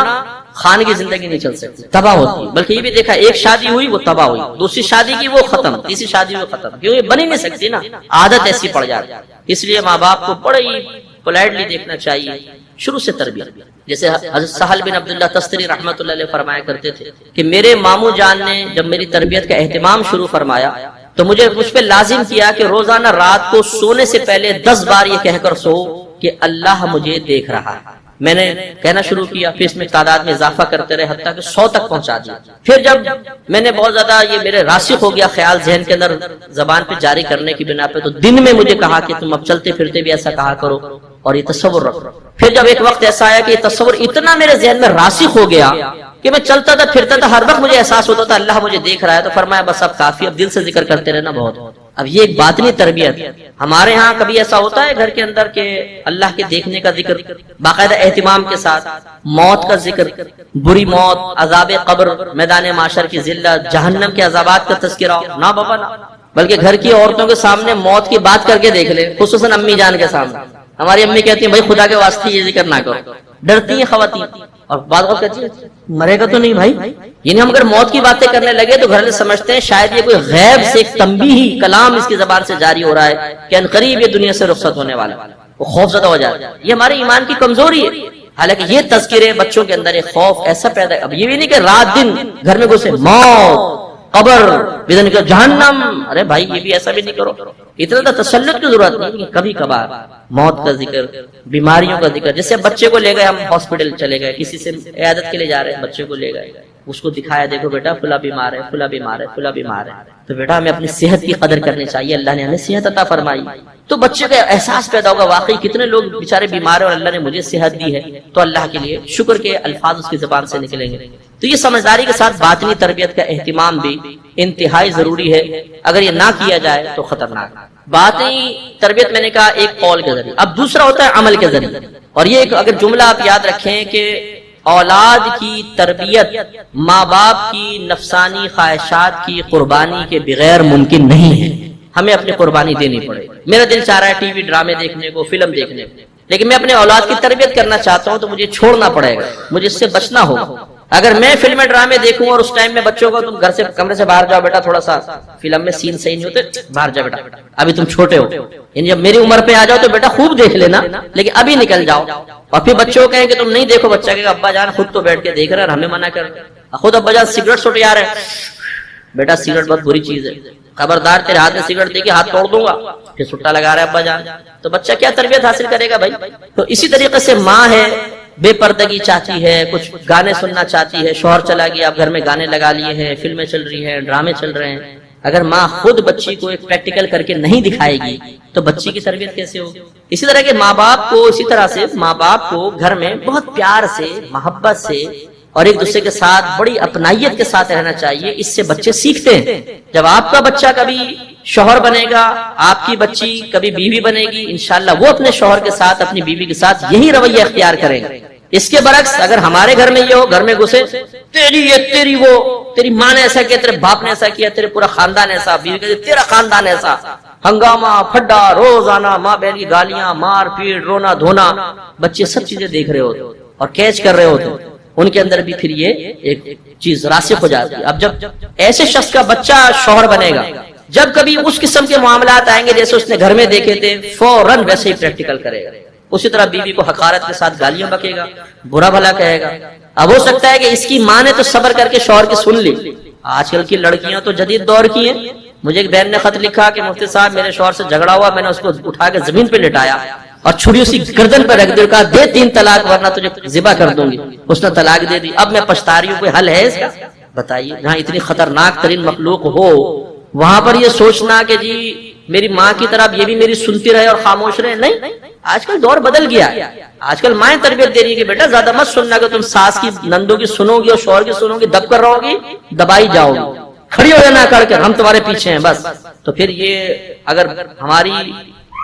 خان کی زندگی نہیں چل سکتی، تباہ ہوتی ہے۔ بلکہ یہ بھی دیکھا، ایک شادی ہوئی وہ تباہ ہوئی، دوسری شادی کی وہ ختم، تیسری شادی وہ ختم، کیوں؟ یہ بن ہی نہیں سکتی نا، عادت ایسی پڑ جاتی۔ اس لیے ماں باپ کو بڑے ہی پولائٹلی دیکھنا چاہیے شروع سے تربیت۔ جیسے حضرت سہل بن عبداللہ تستری رحمۃ اللہ علیہ فرمایا کرتے تھے کہ میرے ماموں جان نے جب میری تربیت کا اہتمام شروع فرمایا تو مجھ پہ لازم کیا کہ روزانہ رات کو سونے سے پہلے 10 بار یہ کہہ کر سو کہ اللہ مجھے دیکھ رہا ہے۔ میں نے کہنا شروع کیا، پھر اس میں تعداد میں اضافہ کرتے رہے حتیٰ کہ 100 تک پہنچا دیا۔ پھر جب میں نے بہت زیادہ یہ میرے راسخ ہو گیا خیال ذہن کے اندر زبان پہ جاری کرنے کی بنا پہ، تو دن میں مجھے کہا کہ تم اب چلتے پھرتے بھی ایسا کہا کرو اور یہ تصور رکھو۔ پھر جب ایک وقت ایسا آیا کہ یہ تصور اتنا میرے ذہن میں راسخ ہو گیا کہ میں چلتا تھا پھرتا تھا، ہر وقت مجھے احساس ہوتا تھا اللہ مجھے دیکھ رہا ہے، تو فرمایا بس اب کافی، اب دل سے ذکر کرتے رہنا بہت۔ اب یہ ایک باطنی تربیت۔ ہمارے ہاں کبھی ایسا ہوتا ہے گھر کے اندر کہ اللہ کے دیکھنے کا ذکر باقاعدہ اہتمام کے ساتھ، موت کا ذکر، بری موت، عذاب قبر، میدان معاشر کی ذلت، جہنم کے عذابات کا تذکرہ، نہ بابا نہ، بلکہ گھر کی عورتوں کے سامنے موت کی بات کر کے دیکھ لیں، خصوصاً امی جان کے سامنے۔ ہماری امی کہتی ہیں بھائی خدا کے واسطے یہ ذکر نہ کرو، ڈرتی ہیں خواتین، اور بعض وقت کہتی ہیں مرے گا تو نہیں بھائی، یعنی ہم اگر موت کی باتیں کرنے لگے تو گھر والے سمجھتے ہیں شاید یہ کوئی غیب سے ایک تنبیہی کلام اس کی زبان سے جاری ہو رہا ہے کہ ان قریب یہ دنیا سے رخصت ہونے والا، وہ خوف زدہ ہو جاتا ہے۔ یہ ہمارے ایمان کی کمزوری ہے، حالانکہ یہ تذکرے بچوں کے اندر ایک خوف ایسا پیدا ہے۔ اب یہ بھی نہیں کہ رات دن گھر میں گھسے موت، قبر، بدن کا جہنم، ارے بھائی یہ بھی ایسا بھی نہیں کرو، اتنا تسلط کی ضرورت نہیں، کبھی کبھار موت کا ذکر، بیماریوں کا ذکر۔ جیسے بچے کو لے گئے ہم ہاسپٹل چلے گئے، کسی سے عیادت کے لیے جا رہے ہیں، بچے کو لے گئے، اس کو دکھایا دیکھو بیٹا فلاں بیمار ہے، فلاں بیمار ہے، فلاں بیمار ہے، تو بیٹا ہمیں اپنی صحت کی قدر کرنی چاہیے، اللہ نے ہمیں صحت عطا فرمائی، تو بچے کا احساس پیدا ہوگا واقعی کتنے لوگ بیچارے بیمار ہیں اور اللہ نے مجھے صحت دی ہے، تو اللہ کے لیے شکر کے الفاظ اس کی زبان سے نکلیں گے۔ تو یہ سمجھداری کے ساتھ باطنی تربیت کا اہتمام بھی انتہائی ضروری ہے، اگر یہ نہ کیا جائے تو خطرناک۔ باطنی تربیت میں نے کہا ایک قول کے ذریعے، اب دوسرا ہوتا ہے عمل کے ذریعے، اور یہ اگر جملہ آپ یاد رکھیں کہ اولاد کی تربیت ماں باپ کی نفسانی خواہشات کی قربانی کے بغیر ممکن نہیں ہے، ہمیں اپنی قربانی دینی پڑے۔ میرا دل چاہ رہا ہے ٹی وی ڈرامے دیکھنے کو، فلم دیکھنے کو، لیکن میں اپنے اولاد کی تربیت کرنا چاہتا ہوں تو مجھے چھوڑنا پڑے گا، مجھے اس سے بچنا ہوگا۔ اگر میں فلمیں ڈرامے دیکھوں اور اس ٹائم میں بچوں کو تم گھر سے کمرے سے باہر جاؤ بیٹا، تھوڑا سا فلم میں سین صحیح نہیں ہوتے، باہر جاؤ بیٹا، ابھی تم چھوٹے ہو، یعنی جب میری عمر پہ آ جاؤ تو بیٹا خوب دیکھ لینا، لیکن ابھی نکل جاؤ، اور پھر بچوں کو کہیں کہ تم نہیں دیکھو، بچہ کہے ابا جان خود تو بیٹھ کے دیکھ رہے ہیں اور ہمیں منع کر، خود ابا جان سگریٹ سوٹے آ رہے ہیں، بیٹا سگریٹ بہت بری چیز ہے، خبردار تیرے ہاتھ میں سگریٹ دے کے ہاتھ توڑ دوں گا، پھر سٹا لگا رہا ہے ابا جان، تو بچہ کیا تربیت حاصل کرے گا بھائی؟ تو اسی طریقے سے ماں ہے بے پردگی چاہتی ہے، کچھ گانے سننا چاہتی ہے، شوہر چلا گیا اب گھر میں گانے لگا لیے ہیں، فلمیں چل رہی ہیں، ڈرامے چل رہے ہیں، اگر ماں خود بچی کو ایک پریکٹیکل کر کے نہیں دکھائے گی تو بچی کی تربیت کیسے ہوگی؟ اسی طرح کے ماں باپ کو، اسی طرح سے ماں باپ کو گھر میں بہت پیار سے، محبت سے اور ایک دوسرے کے ساتھ بڑی اپنائیت کے ساتھ رہنا چاہیے، اس سے بچے سیکھتے ہیں۔ جب آپ کا بچہ کبھی شوہر بنے گا، آپ کی بچی کبھی بیوی بنے گی، انشاءاللہ وہ اپنے شوہر کے ساتھ، اپنی بیوی کے ساتھ یہی رویہ اختیار کریں گے۔ اس کے برعکس اگر ہمارے گھر میں یہ ہو، گھر میں گھسے تیری یہ تیری وہ، تیری ماں نے ایسا کیا، تیرے باپ نے ایسا کیا، تیرے پورا خاندان ایسا، بیوی کہتے تیرا خاندان ایسا، ہنگامہ پھڈا روزانہ، ماں بہن کی گالیاں، مار پیٹ، رونا دھونا، بچے سب چیزیں دیکھ رہے ہوتے اور کیچ کر رہے ہوتے، ان کے اندر بھی پھر یہ ایک چیز راسخ ہو جاتی ہے۔ اب جب ایسے شخص کا بچہ شوہر بنے گا، جب کبھی اس قسم کے معاملات آئیں گے جیسے اس نے گھر میں دیکھے تھے، فوراً ویسے ہی پریکٹیکل کرے گا، اسی طرح بیوی کو حقارت کے ساتھ گالیاں بکے گا، برا بھلا کہے گا۔ اب ہو سکتا ہے کہ اس کی ماں نے تو صبر کر کے شوہر کی سن لی، آج کل کی لڑکیاں تو جدید دور کی ہیں۔ مجھے ایک بہن نے خط لکھا کہ مفتی صاحب میرے شوہر سے جھگڑا ہوا، میں نے اس کو اٹھا کے زمین پہ لٹایا اور چھری اسی گردن پہ رکھ دی، کہا دے 3 طلاق ورنہ تجھے ذبح کر دوں گی، اس نے طلاق دے دی۔ اب میں پچھتا رہی ہوں، کوئی حل ہے اس کا؟ بتائیے، جہاں اتنی خطرناک ترین مخلوق ہو وہاں پر یہ سوچنا کہ جی میری ماں کی طرح یہ بھی میری سنتی رہے اور خاموش رہے. نہیں، آج کل دور بدل گیا ہے. آج کل مائیں تربیت دے رہی ہے کہ بیٹا زیادہ مت سننا، کہ تم ساس کی نندوں کی سنو گی اور شوہر کی سنو گی دب کر رہو گی، دبائی جاؤ گی، کھڑی ہو جانا کر کے ہم تمہارے پیچھے ہیں بس. تو پھر یہ اگر ہماری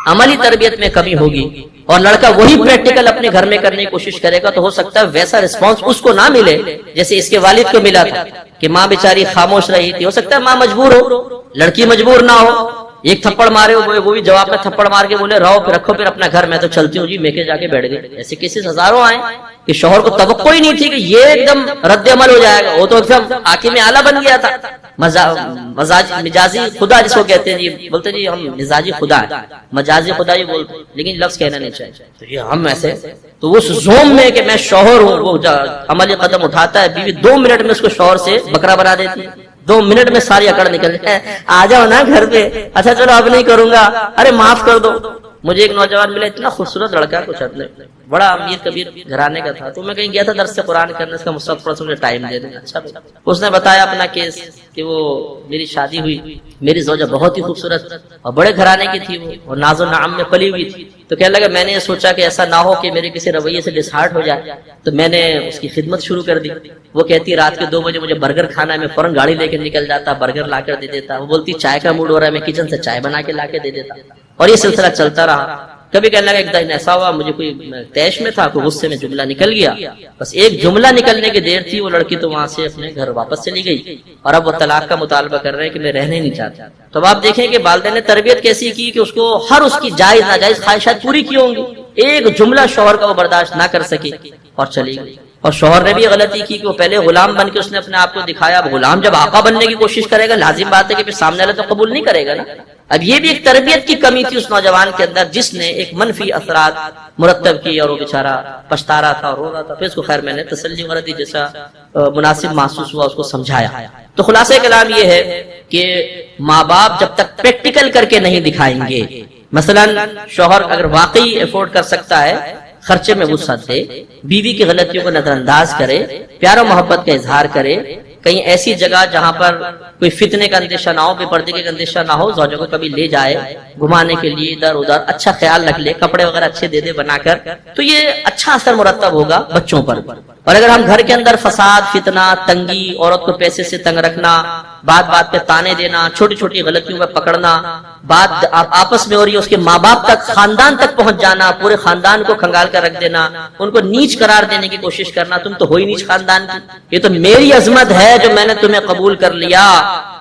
عملی تربیت میں کمی ہوگی اور لڑکا وہی پریکٹیکل اپنے گھر میں کرنے کی کوشش کرے گا تو ہو سکتا ہے ویسا رسپانس اس کو نہ ملے جیسے اس کے والد کو ملا تھا کہ ماں بیچاری خاموش رہی تھی. ہو سکتا ہے ماں مجبور ہو، لڑکی مجبور نہ ہو. ایک تھپڑ مارے وہ بھی جواب میں تھپڑ مار کے بولے رہو پھر رکھو پھر اپنا گھر، میں تو چلتی ہوں جی، میں کے جا کے بیٹھ گئی. ایسے کیسز ہزاروں آئے کہ شوہر کو توقع ہی نہیں تھی کہ یہ ایک دم رد عمل ہو جائے گا. وہ تو ایک دم حاکم اعلیٰ بن گیا تھا، مجازی خدا جس کو کہتے ہیں جی، بولتے جی ہم مزاجی خدا ہے، مجازی خدا ہی بولتے لیکن لفظ کہنا نہیں چاہیے. تو یہ ہم ایسے تو اس زوم میں کہ میں شوہر ہوں وہ عملی قدم اٹھاتا ہے، بیوی 2 منٹ میں اس کو شوہر سے بکرا بنا دیتی ہے. 2 منٹ میں ساری اکڑ نکل جائے. آ جاؤ نا گھر پہ، اچھا چلو اب نہیں کروں گا، ارے معاف کر دو. مجھے ایک نوجوان ملا اتنا خوبصورت لڑکا، کچھ بڑا امیر کبیر گھرانے کا تھا. تو میں کہیں گیا تھا درس سے قرآن کرنے، اس کا مستقبل مجھے ٹائم دے دیں. اچھا اس نے بتایا اپنا کیس کہ وہ میری شادی ہوئی، میری زوجہ بہت ہی خوبصورت اور بڑے گھرانے کی تھی وہ، اور ناز و نعم میں پلی ہوئی تھی. تو کہنے لگا میں نے یہ سوچا کہ ایسا نہ ہو کہ میرے کسی رویے سے ڈسہارٹ ہو جائے، تو میں نے اس کی خدمت شروع کر دی. وہ کہتی رات کے 2 بجے مجھے برگر کھانا ہے، میں فوراً گاڑی لے کے نکل جاتا، برگر لا کر دے دیتا. وہ بولتی چائے کا موڈ ہو رہا ہے، میں کچن سے چائے بنا کے لا کے دے دیتا. اور یہ سلسلہ چلتا رہا. کبھی کہنے لگا ایک دن ایسا ہوا مجھے کوئی طیش میں تھا، کوئی غصے میں جملہ نکل گیا، بس ایک جملہ نکلنے کی دیر تھی، وہ لڑکی تو وہاں سے اپنے گھر واپس چلی گئی اور اب وہ طلاق کا مطالبہ کر رہے ہیں کہ میں رہنے نہیں چاہتا. تو اب آپ دیکھیں کہ والدین نے تربیت کیسی کی کہ اس کو ہر اس کی جائز ناجائز خواہشات پوری کی ہوں گی. ایک جملہ شوہر کا وہ برداشت نہ کر سکی اور چلی گئی. اور شوہر نے بھی غلطی کی کہ وہ پہلے غلام بن کے اس نے اپنے آپ کو دکھایا. اب غلام جب آقا بننے کی کوشش کرے گا لازم بات ہے کہ پھر سامنے والا تو قبول نہیں کرے گا نا. اب یہ بھی ایک تربیت کی کمی تھی اس نوجوان کے اندر جس نے ایک منفی اثرات مرتب کی اور وہ بیچارہ پچھتا رہا تھا اور رو رہا تھا. پھر اس کو خیر میں نے تسلی وردی جیسا مناسب محسوس ہوا اس کو سمجھایا. تو خلاصہ کلام یہ ہے کہ ماں باپ جب تک پریکٹیکل کر کے نہیں دکھائیں گے، مثلا شوہر اگر واقعی افورڈ کر سکتا ہے خرچے میں وسعت دے، بیوی کی غلطیوں کو نظر انداز کرے، پیار و محبت کا اظہار کرے، کہیں ایسی جگہ جہاں پر کوئی فتنے کا اندیشہ نہ ہو، بے پردے کا اندیشہ نہ ہو، زوجہ کو کبھی لے جائے گھمانے کے لیے ادھر ادھر، اچھا خیال رکھ لے، کپڑے وغیرہ اچھے دے دے بنا کر، تو یہ اچھا اثر مرتب ہوگا بچوں پر. اور اگر ہم گھر کے اندر فساد، فتنہ، تنگی، عورت کو پیسے سے تنگ رکھنا، بات بات پہ تانے دینا، چھوٹی چھوٹی غلطیوں میں پکڑنا، بات آپس میں ہو رہی ہے اس کے ماں باپ تک، خاندان تک پہنچ جانا، پورے خاندان کو کھنگال کر رکھ دینا، ان کو نیچ قرار دینے کی کوشش کرنا، تم تو ہو ہی نیچ خاندان کی، یہ تو میری عظمت ہے جو میں نے تمہیں قبول کر لیا،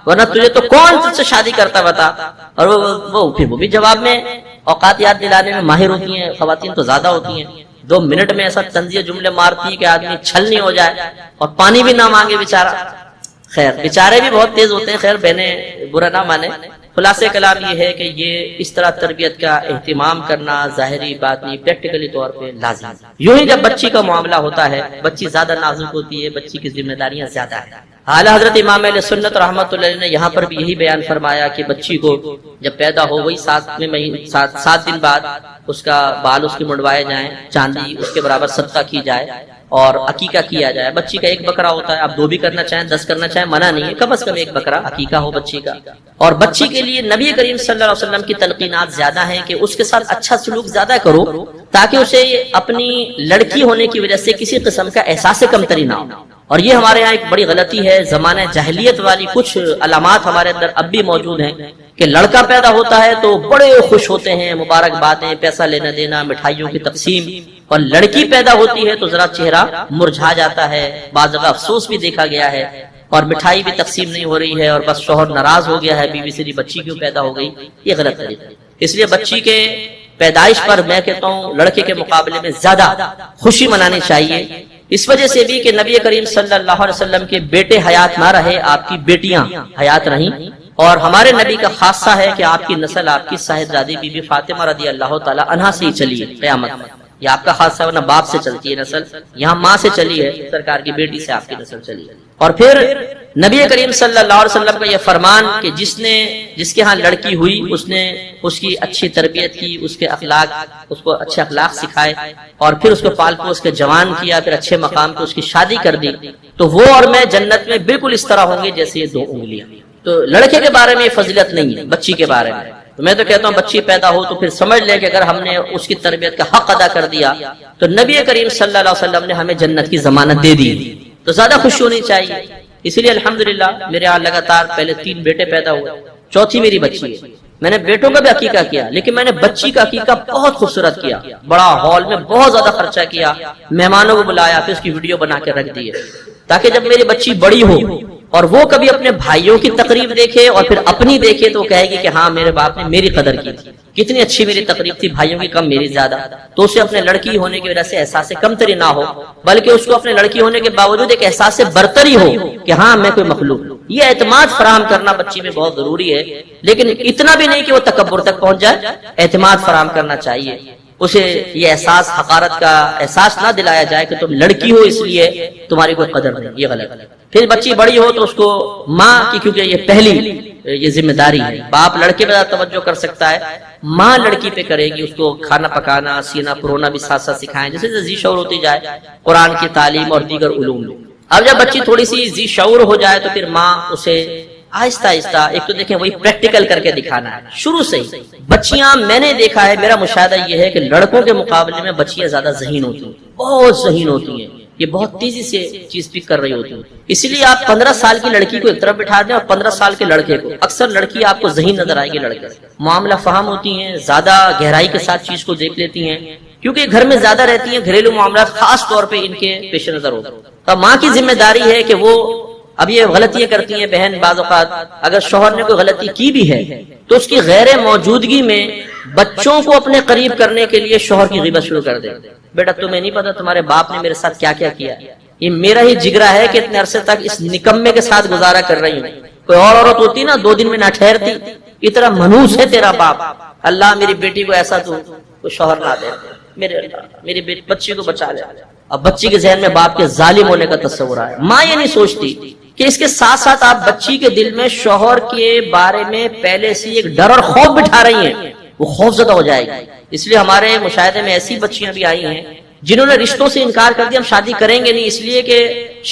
ورنہ تجھے تو کون تجھ سے شادی کرتا بتا. اور وہ بھی جواب میں اوقات یاد دلانے میں ماہر ہوتی ہیں، خواتین تو زیادہ ہوتی ہیں. 2 منٹ میں ایسا طنزیہ جملے مارتی ہیں کہ آدمی چھل نہیں ہو جائے اور پانی بھی نہ مانگے بیچارہ. خیر بیچارے بھی بہت تیز ہوتے ہیں، خیر بہنیں برا نہ مانے. خلاصہ کلام یہ ہے کہ یہ اس طرح تربیت کا اہتمام کرنا ظاہری باطنی پریکٹیکلی طور پہ لازم ہے. یوں ہی جب بچی کا معاملہ ہوتا ہے، بچی زیادہ نازک ہوتی ہے، بچی کی ذمہ داریاں زیادہ ہیں. اعلیٰ حضرت امام اہل سنت رحمۃ اللہ علیہ نے یہاں پر بھی یہی بیان فرمایا کہ بچی کو جب پیدا ہو وہی 7 دن بعد اس کا بال اس کے منڈوائے جائیں، چاندی اس کے برابر صدقہ کی جائے اور عقیقہ کیا جائے. بچی کا 1 بکرا ہوتا ہے، آپ 2 بھی کرنا چاہیں 10 کرنا چاہیں منع نہیں ہے، کم از کم 1 بکرا عقیقہ ہو بچی کا. اور بچی کے لیے نبی کریم صلی اللہ علیہ وسلم کی تلقینات زیادہ ہیں کہ اس کے ساتھ اچھا سلوک زیادہ کرو تاکہ اسے اپنی لڑکی ہونے کی وجہ سے کسی قسم کا احساس کمتری نہ ہو. اور یہ ہمارے ہاں ایک بڑی غلطی ہے، زمانہ جاہلیت والی کچھ علامات ہمارے اندر اب بھی موجود ہیں کہ لڑکا پیدا ہوتا ہے تو بڑے خوش ہوتے ہیں، مبارکبادیں، پیسہ لینا دینا، مٹھائیوں کی تقسیم، اور لڑکی پیدا ہوتی ہے تو ذرا چہرہ مرجھا جاتا ہے، بعض جگہ افسوس بھی دیکھا گیا ہے، اور مٹھائی بھی تقسیم نہیں ہو رہی ہے، اور بس شوہر ناراض ہو گیا ہے بیوی سے، بچی کیوں پیدا ہو گئی. یہ غلط طریقہ ہے. اس لیے بچی کے پیدائش پر میں کہتا ہوں لڑکے کے مقابلے میں زیادہ خوشی منانی چاہیے. اس وجہ سے بھی کہ نبی کریم صلی اللہ علیہ وسلم کے بیٹے حیات نہ رہے، آپ کی بیٹیاں حیات رہیں، اور ہمارے نبی کا خاصہ ہے کہ آپ کی نسل آپ کی صاحبزادی بی بی فاطمہ رضی اللہ تعالی عنہا سے ہی چلی ہے قیامت میں. یہ آپ کا خاصہ ورنہ باپ سے چلتی ہے نسل، یہاں ماں سے چلی ہے، سرکار کی بیٹی سے آپ کی نسل چلی ہے. اور پھر نبی کریم صلی اللہ علیہ وسلم کا یہ فرمان کہ جس کے ہاں لڑکی ہوئی اس نے اس کی اچھی تربیت کی، اس کے اخلاق، اس کو اچھے اخلاق سکھائے، اور پھر اس کو پال پوس کے جوان کیا، پھر اچھے مقام پہ اس کی شادی کر دی، تو وہ اور میں جنت میں بالکل اس طرح ہوں گے جیسے یہ 2 انگلیاں. تو لڑکے کے بارے میں یہ فضیلت نہیں ہے، بچی کے بارے میں. تو میں تو کہتا ہوں بچی پیدا ہو تو پھر سمجھ لے کہ اگر ہم نے اس کی تربیت کا حق ادا کر دیا تو نبی کریم صلی اللہ علیہ وسلم نے ہمیں جنت کی ضمانت دے دی، تو زیادہ خوشی ہونی چاہیے۔ اس لیے الحمدللہ میرے یہاں لگاتار پہلے 3 بیٹے پیدا ہوئے، چوتھی میری بچی ہے۔ میں نے بیٹوں کا بھی عقیقہ کیا، لیکن میں نے بچی کا عقیقہ بہت خوبصورت کیا، بڑا ہال میں بہت زیادہ خرچہ کیا، مہمانوں کو بلایا، پھر اس کی ویڈیو بنا کے رکھ دی ہے، تاکہ جب میری بچی بڑی ہو اور وہ کبھی اپنے بھائیوں کی تقریب دیکھے اور پھر اپنی دیکھے تو وہ کہے گی کہ ہاں میرے باپ نے میری قدر کی تھی، کتنی اچھی میری تقریب تھی، بھائیوں کی کم میری زیادہ۔ تو اسے اپنے لڑکی ہونے کی وجہ سے احساس کمتری نہ ہو، بلکہ اس کو اپنے لڑکی ہونے کے باوجود ایک احساس برتری ہو کہ ہاں میں کوئی مخلوق ہوں۔ یہ اعتماد فراہم کرنا بچی میں بہت ضروری ہے، لیکن اتنا بھی نہیں کہ وہ تکبر تک پہنچ جائے، اعتماد فراہم کرنا چاہیے۔ اسے یہ احساس حقارت کا احساس نہ دلایا جائے کہ تم لڑکی ہو اس لیے تمہاری کوئی قدر نہیں، یہ غلط ہے۔ پھر بچی بڑی ہو تو اس کو ماں کی، کیونکہ یہ پہلی یہ ذمہ داری ہے، باپ لڑکے پہ زیادہ توجہ کر سکتا ہے، ماں لڑکی پہ کرے گی، اس کو کھانا پکانا، سینا پرونا بھی ساتھ ساتھ سکھائیں، جیسے ذی شعور ہوتی جائے، قرآن کی تعلیم اور دیگر علوم۔ اب جب بچی تھوڑی سی ذی شعور ہو جائے تو پھر ماں اسے آہستہ آہستہ، ایک تو دیکھیں وہی پریکٹیکل کر کے دکھانا ہے شروع سے ہی۔ بچیاں میں نے دیکھا ہے، میرا مشاہدہ یہ ہے کہ لڑکوں کے مقابلے میں بچیاں زیادہ ذہین ہوتی ہیں، بہت ذہین ہوتی ہیں، یہ بہت تیزی سے چیز پک کر رہی ہوتی ہیں۔ اسی لیے آپ 15 سال کی لڑکی کو ایک طرف بٹھا دیں اور 15 سال کے لڑکے کو، اکثر لڑکی آپ کو ذہین نظر آئے گی، لڑکے معاملہ فہم ہوتی ہیں، زیادہ گہرائی کے ساتھ چیز کو دیکھ لیتی ہیں، کیونکہ گھر میں زیادہ رہتی ہیں، گھریلو معاملات خاص طور پہ ان کے پیش نظر ہوتے ہیں۔ تو ماں کی ذمہ داری ہے کہ وہ، اب یہ غلطیاں کرتی ہیں بہن بعض اوقات، اگر شوہر نے کوئی غلطی کی بھی ہے تو اس کی غیر موجودگی میں بچوں کو اپنے قریب کرنے کے لیے شوہر کی غیبت شروع کر دے، بیٹا تمہیں نہیں پتا تمہارے باپ نے میرے ساتھ کیا کیا کیا، یہ میرا ہی جگرا ہے کہ اتنے عرصے تک اس نکمے کے ساتھ گزارا کر رہی ہوں۔ کوئی اور عورت ہوتی نا 2 دن میں نہ ٹھہرتی، اتنا منحوس ہے تیرا باپ، اللہ میری بیٹی کو ایسا تو شوہر نہ دے، میرے اللہ میری بچی کو بچا لے۔ اب بچی کے ذہن میں باپ کے ظالم ہونے کا تصور آیا، ماں یہ نہیں سوچتی کہ اس کے ساتھ ساتھ آپ بچی کے دل میں شوہر کے بارے میں پہلے سے ایک ڈر اور خوف بٹھا رہی ہیں، وہ خوف زدہ ہو جائے گی۔ اس لیے ہمارے مشاہدے میں ایسی بچیاں بھی آئی ہیں جنہوں نے رشتوں سے انکار کر دیا، ہم شادی کریں گے نہیں اس لیے کہ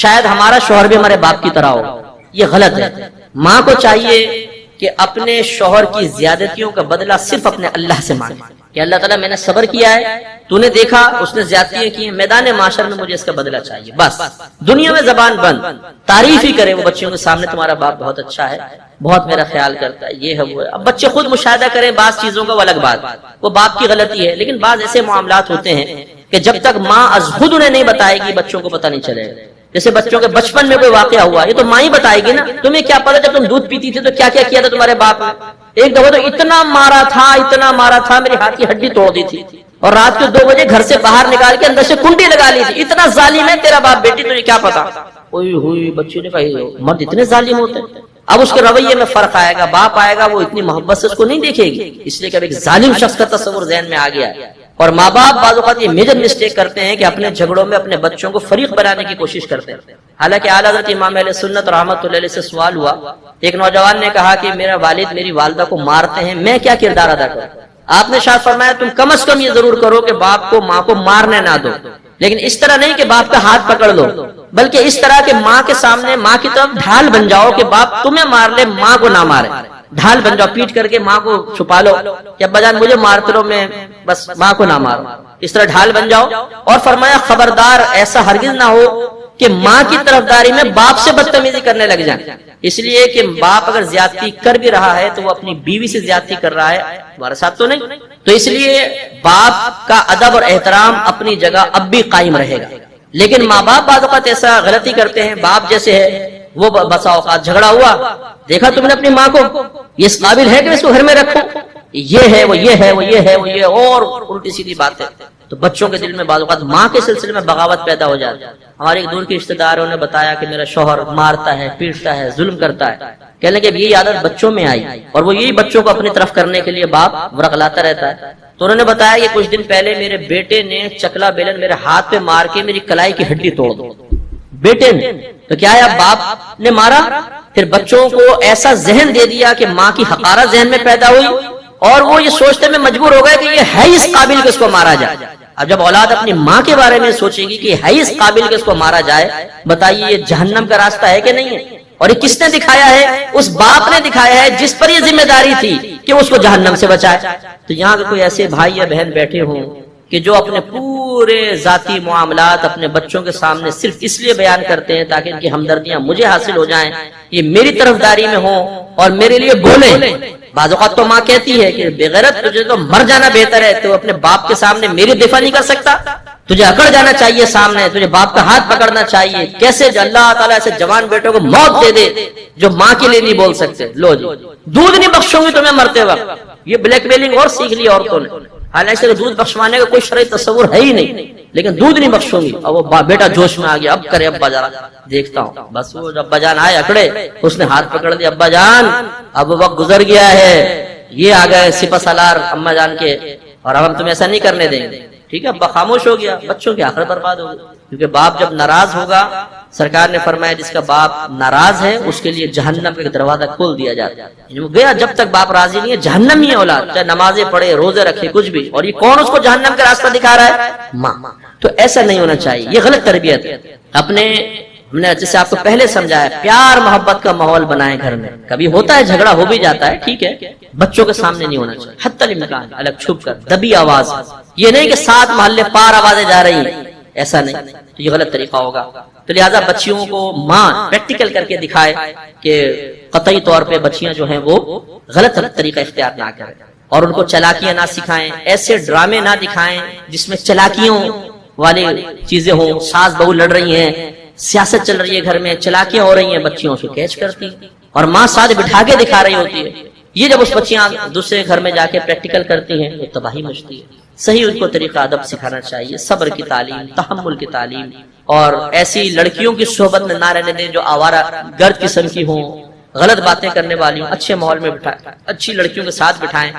شاید ہمارا شوہر بھی ہمارے باپ کی طرح ہو۔ یہ غلط ہے۔ ماں کو چاہیے کہ اپنے شوہر کی زیادتیوں کا بدلہ صرف اپنے اللہ سے مانگے کہ اللہ تعالیٰ میں نے صبر کیا ہے، تو نے دیکھا اس نے زیادتیاں کی ہیں، میدان معاشر میں مجھے اس کا بدلہ چاہیے، بس دنیا میں زبان بند، تعریف ہی کرے وہ بچیوں کے سامنے، تمہارا باپ بہت اچھا ہے، بہت میرا خیال کرتا ہے، یہ ہے وہ ہے۔ اب بچے خود مشاہدہ کریں بعض چیزوں کا، وہ الگ بات، وہ باپ کی غلطی ہے، لیکن بعض ایسے معاملات ہوتے ہیں کہ جب تک ماں از خود انہیں نہیں بتائے گی بچوں کو پتہ نہیں چلے گا۔ جیسے بچوں کے بچپن میں کوئی واقعہ ہوا، یہ تو ماں ہی بتائے گی نا، تمہیں کیا پتا جب تم دودھ پیتی تھی تو کیا کیا کیا تھا تمہارے باپ نے، ایک دفعہ تو اتنا مارا تھا میری ہاتھ کی ہڈی توڑ دی تھی، اور رات کے 2 بجے گھر سے باہر نکال کے اندر سے کنڈی لگا لی تھی، اتنا ظالم ہے تیرا باپ، بیٹی تجھے کیا پتا۔ ہوئی بچی نے کہا مرد اتنے ظالم ہوتے ہیں۔ اب اس کے رویے میں فرق آئے گا، باپ آئے گا وہ اتنی محبت سے اس کو نہیں دیکھے گی، اس لیے کہ اب ایک ظالم شخص کا تصور ذہن میں آ گیا ہے۔ اور ماں باپ بعض اوقات یہ میجر مسٹیک کرتے ہیں کہ اپنے جھگڑوں میں اپنے بچوں کو فریق بنانے کی کوشش کرتے ہیں۔ حالانکہ اعلیٰ حضرت امام اہل سنت رحمۃ اللہ علیہ سے سوال ہوا، ایک نوجوان نے کہا کہ میرا والد میری والدہ کو مارتے ہیں، میں کیا کردار ادا کروں؟ آپ نے شاید فرمایا تم کم از کم یہ ضرور کرو کہ باپ کو ماں کو مارنے نہ دو، لیکن اس طرح نہیں کہ باپ کا ہاتھ پکڑ لو، بلکہ اس طرح کہ ماں کے سامنے ماں کی طرف ڈھال بن جاؤ کہ باپ تمہیں مار لے ماں کو نہ مارے، ڈھال بن جاؤ، پیٹ کر کے ماں کو چھپا لو کہ ابا جان مجھے مارتے رہو، میں بس ماں کو نہ مارو، اس طرح ڈھال بن جاؤ۔ اور فرمایا خبردار ایسا ہرگز نہ ہو کہ ماں کی طرفداری میں باپ سے بدتمیزی کرنے لگ جائیں، اس لیے کہ باپ اگر زیادتی کر بھی رہا ہے تو وہ اپنی بیوی سے زیادتی کر رہا ہے، ہمارے ساتھ تو نہیں، تو اس لیے باپ کا ادب اور احترام اپنی جگہ اب بھی قائم رہے گا۔ لیکن ماں باپ بعض اوقات ایسا غلطی کرتے ہیں، باپ جیسے ہے وہ بسا اوقات جھگڑا ہوا، دیکھا تم نے اپنی ماں کو، یہ اس قابل ہے کہ اس کو گھر میں رکھو، یہ ہے وہ یہ ہے وہ یہ ہے وہ یہ، اور الٹی سیدھی بات ہے، تو بچوں کے دل میں بعض اوقات ماں کے سلسلے میں بغاوت پیدا ہو جاتی ہے۔ ہمارے ایک دور کے رشتے داروں نے بتایا کہ میرا شوہر مارتا ہے، پیٹتا ہے، ظلم کرتا ہے، کہنے لگے یہی عادت بچوں میں آئی اور وہ یہی بچوں کو اپنی طرف کرنے کے لیے باپ ورغلاتا رہتا ہے۔ تو انہوں نے بتایا کہ کچھ دن پہلے میرے بیٹے نے چکلا بیلن میرے ہاتھ پہ مار کے میری کلائی کی ہڈی توڑ دی، بیٹے نے، تو کیا ہے اب باپ نے مارا، پھر بچوں کو ایسا ذہن دے دیا کہ ماں کی حقارت ذہن میں پیدا ہوئی اور وہ یہ سوچتے میں مجبور ہو گئے کہ یہ ہے اس قابل کہ اس کو مارا جائے۔ اب جب اولاد اپنی ماں کے بارے میں سوچے گی کہ ہے اس قابل کہ اس کو مارا جائے، بتائیے یہ جہنم کا راستہ ہے کہ نہیں ہے؟ اور یہ کس نے دکھایا ہے؟ اس باپ نے دکھایا ہے جس پر یہ ذمہ داری تھی کہ اس کو جہنم سے بچائے۔ تو یہاں کے کوئی ایسے بھائی یا بہن بیٹھے ہوں کہ جو اپنے پورے ذاتی معاملات اپنے بچوں کے سامنے صرف اس لیے بیان کرتے ہیں تاکہ ان کی ہمدردیاں مجھے حاصل ہو جائیں، یہ میری طرفداری میں ہوں اور میرے لیے بولیں۔ بعض اوقات تو ماں کہتی ہے کہ بغیرت تجھے تو مر جانا بہتر ہے، تو اپنے باپ کے سامنے میری دفاع نہیں کر سکتا، تجھے اکڑ جانا چاہیے سامنے، تجھے باپ کا ہاتھ پکڑنا چاہیے۔ کیسے اللہ تعالیٰ ایسے جوان بیٹوں کو موت دے دے جو ماں کے لیے نہیں بول سکتے۔ لو جی، دودھ نہیں بخشوں گی تمہیں مرتے وقت۔ یہ بلیک میلنگ اور سیکھ لی عورتوں نے، حالانکہ دودھ بخشوانے کا کوئی شرعی تصور ہے ہی نہیں، لیکن دودھ نہیں بخشوں گی۔ اور وہ بیٹا جوش میں آ گیا، اب کرے ابا جان، دیکھتا ہوں۔ بس وہ جب ابا جان آئے اکڑے، اس نے ہاتھ پکڑ دیا، ابا جان اب وقت گزر گیا ہے، یہ آ گئے سپہ سالار اما جان کے، اور اب ہم تمہیں ایسا نہیں کرنے دیں گے۔ ٹھیک ہے، ابا خاموش ہو گیا، بچوں کی آخرت برباد ہو گئی، کیونکہ باپ جب ناراض ہوگا، سرکار نے فرمایا جس کا باپ ناراض ہے اس کے لیے جہنم کا دروازہ کھول دیا جاتا ہے، یعنی وہ گیا جب تک باپ راضی نہیں ہے جہنم ہی ہے اولاد، چاہے نمازیں پڑھے، روزے رکھے، کچھ بھی۔ اور یہ کون اس کو جہنم کا راستہ دکھا رہا ہے؟ ماں۔ تو ایسا نہیں ہونا چاہیے، یہ غلط تربیت ہے۔ اپنے ہم نے جیسے آپ کو پہلے سمجھایا، پیار محبت کا ماحول بنائیں گھر میں۔ کبھی ہوتا ہے جھگڑا ہو بھی جاتا ہے، ٹھیک ہے، بچوں کے سامنے نہیں ہونا چاہیے، حتی الامکان الگ چھپ کر، دبی آواز۔ یہ نہیں کہ 7 محلے پار آوازیں جا رہی ہیں، ایسا نہیں، تو یہ غلط طریقہ ہوگا۔ تو لہٰذا بچیوں کو ماں پریکٹیکل کر کے دکھائے کہ قطعی طور پہ بچیاں جو ہیں وہ غلط طریقہ اختیار نہ کریں، اور ان کو چلاکیاں نہ سکھائیں، ایسے ڈرامے نہ دکھائیں جس میں چلاکیوں والی چیزیں ہوں، ساس بہو لڑ رہی ہیں، سیاست چل رہی ہے گھر میں، چلاکیاں ہو رہی ہیں، بچیوں سے کیچ کرتی اور ماں ساتھ بٹھا کے دکھا رہی ہوتی ہے۔ یہ جب اس بچیاں دوسرے گھر میں جا کے پریکٹیکل کرتی ہیں تو تباہی مچتی ہے۔ صحیح ان کو طریقہ ادب سکھانا چاہیے، صبر کی تعلیم، تحمل کی تعلیم، اور ایسی لڑکیوں کی صحبت میں نہ رہنے دیں جو آوارہ گرد قسم کی ہوں، غلط باتیں کرنے والی ہوں۔ اچھے ماحول میں بٹھائیں، اچھی لڑکیوں کے ساتھ بٹھائیں،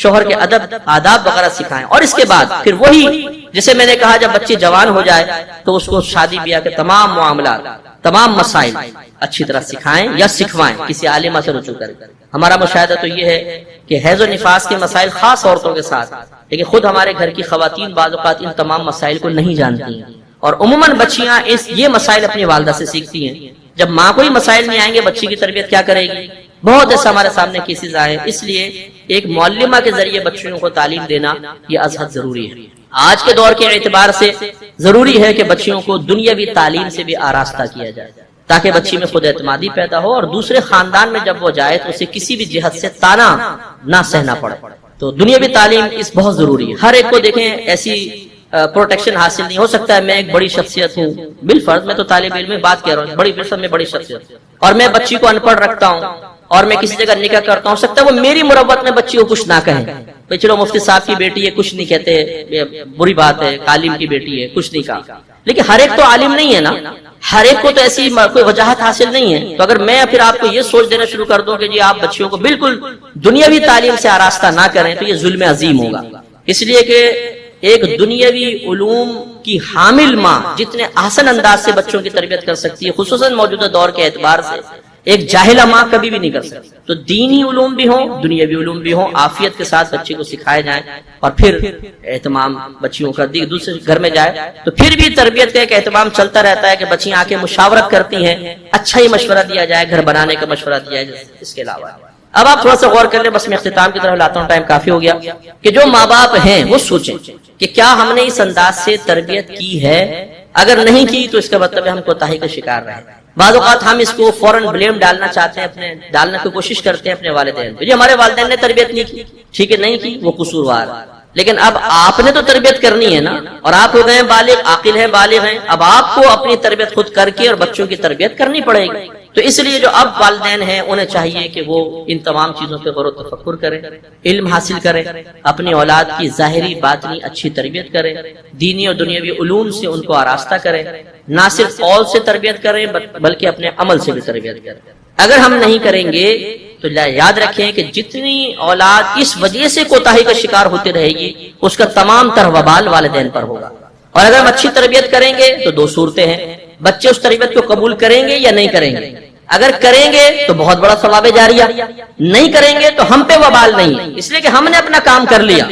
شوہر کے ادب آداب وغیرہ سکھائیں، اور اس کے بعد پھر وہی جیسے میں نے کہا جب بچی جوان ہو جائے تو اس کو شادی بیاہ کے تمام معاملات، تمام مسائل اچھی طرح سکھائیں یا سکھوائیں، کسی عالمہ سے رجوع کریں۔ ہمارا مشاہدہ تو یہ ہے کہ حیض و نفاس کے مسائل خاص عورتوں کے ساتھ، لیکن خود ہمارے گھر کی خواتین بعض اوقات ان تمام مسائل کو نہیں جانتی ہیں، اور عموماً بچیاں یہ مسائل اپنی والدہ سے سیکھتی ہیں۔ جب ماں کو ہی مسائل نہیں آئیں گے بچی کی تربیت کیا کرے گی؟ بہت ایسا ہمارے سامنے کیسز آئے، اس لیے ایک معلمہ کے ذریعے بچیوں کو تعلیم دینا یہ از حد ضروری ہے۔ آج کے دور کے اعتبار سے ضروری ہے کہ بچیوں کو دنیاوی تعلیم سے بھی آراستہ کیا جائے تاکہ بچی میں خود اعتمادی پیدا ہو، اور دوسرے خاندان میں جب وہ جائے تو اسے کسی بھی جہت سے طعنہ نہ سہنا پڑے۔ تو دنیاوی تعلیم اس بہت ضروری ہے۔ ہر ایک کو دیکھیں ایسی پروٹیکشن حاصل نہیں ہو سکتا ہے میں ایک بڑی شخصیت ہوں، بالفرض میں تو طالب علم میں بات کہہ رہا ہوں، بڑی بالفرض میں بڑی شخصیت، اور میں بچی کو ان پڑھ رکھتا ہوں اور میں کسی جگہ نکاح کرتا ہوں، سکتا ہے وہ میری مروت میں بچی کو کچھ نہ کہیں، بھائی چلو مفتی صاحب کی بیٹی ہے کچھ نہیں کہتے، بری بات ہے، عالم کی بیٹی ہے کچھ نہیں کہا، لیکن ہر ایک تو عالم نہیں ہے نا، ہر ایک کو تو ایسی کوئی وجاہت حاصل نہیں ہے۔ تو اگر میں پھر آپ کو یہ سوچ دینا شروع کر دوں کہ جی آپ بچیوں کو بالکل دنیاوی تعلیم سے آراستہ نہ کریں تو یہ ظلم عظیم ہوگا، اس لیے کہ ایک دنیاوی علوم کی حامل ماں جتنے احسن انداز سے بچوں کی تربیت کر سکتی ہے، خصوصاً موجودہ دور کے اعتبار سے، ایک جاہلہ ماں کبھی بھی نہیں کر سکتی۔ تو دینی علوم بھی ہوں، دنیاوی علوم بھی ہوں، عافیت کے ساتھ بچے کو سکھائے جائیں، اور پھر اہتمام بچیوں کا دوسرے گھر میں جائے تو پھر بھی تربیت کا ایک اہتمام چلتا رہتا ہے کہ بچیاں آ کے مشاورت کرتی ہیں، اچھا ہی مشورہ دیا جائے، گھر بنانے کا مشورہ دیا جائے۔ اس کے علاوہ اب آپ تھوڑا سا غور کر لیں، بس میں اختتام کی طرف لاتا ہوں، ٹائم کافی ہو گیا، کہ جو ماں باپ ہیں وہ سوچیں کہ کیا ہم نے اس انداز سے تربیت کی ہے، اگر نہیں کی تو اس کا مطلب ہے ہم کوتاہی کا شکار رہے۔ بعض اوقات ہم اس کو فوراً بلیم ڈالنا چاہتے ہیں، ڈالنے کی کوشش کرتے ہیں اپنے والدین پہ، ہمارے والدین نے تربیت نہیں کی، ٹھیک ہے نہیں کی وہ قصوروار، لیکن اب آپ نے تو تربیت کرنی ہے نا، اور آپ ہو گئے بالغ، عاقل ہیں، بالغ ہیں، اب آپ کو اپنی تربیت خود کر کے اور بچوں کی تربیت کرنی پڑے گی۔ تو اس لیے جو اب والدین ہیں انہیں چاہیے کہ وہ ان تمام چیزوں پہ غور و تفکر کریں، علم حاصل کریں، اپنی اولاد کی ظاہری باطنی اچھی تربیت کریں، دینی اور دنیاوی علوم سے ان کو آراستہ کریں، نہ صرف قول سے تربیت کریں بلکہ اپنے عمل سے بھی تربیت کریں۔ اگر ہم نہیں کریں گے تو یاد رکھیں کہ جتنی اولاد اس وجہ سے کوتاہی کا شکار ہوتی رہے گی اس کا تمام تر وبال والدین پر ہوگا۔ اور اگر ہم اچھی تربیت کریں گے تو دو صورتیں ہیں، بچے اس تربیت کو قبول کریں گے یا نہیں کریں گے۔ اگر کریں گے تو بہت بڑا ثواب جاریہ، نہیں کریں گے تو ہم پہ وبال نہیں، اس لیے کہ ہم نے اپنا کام کر لیا۔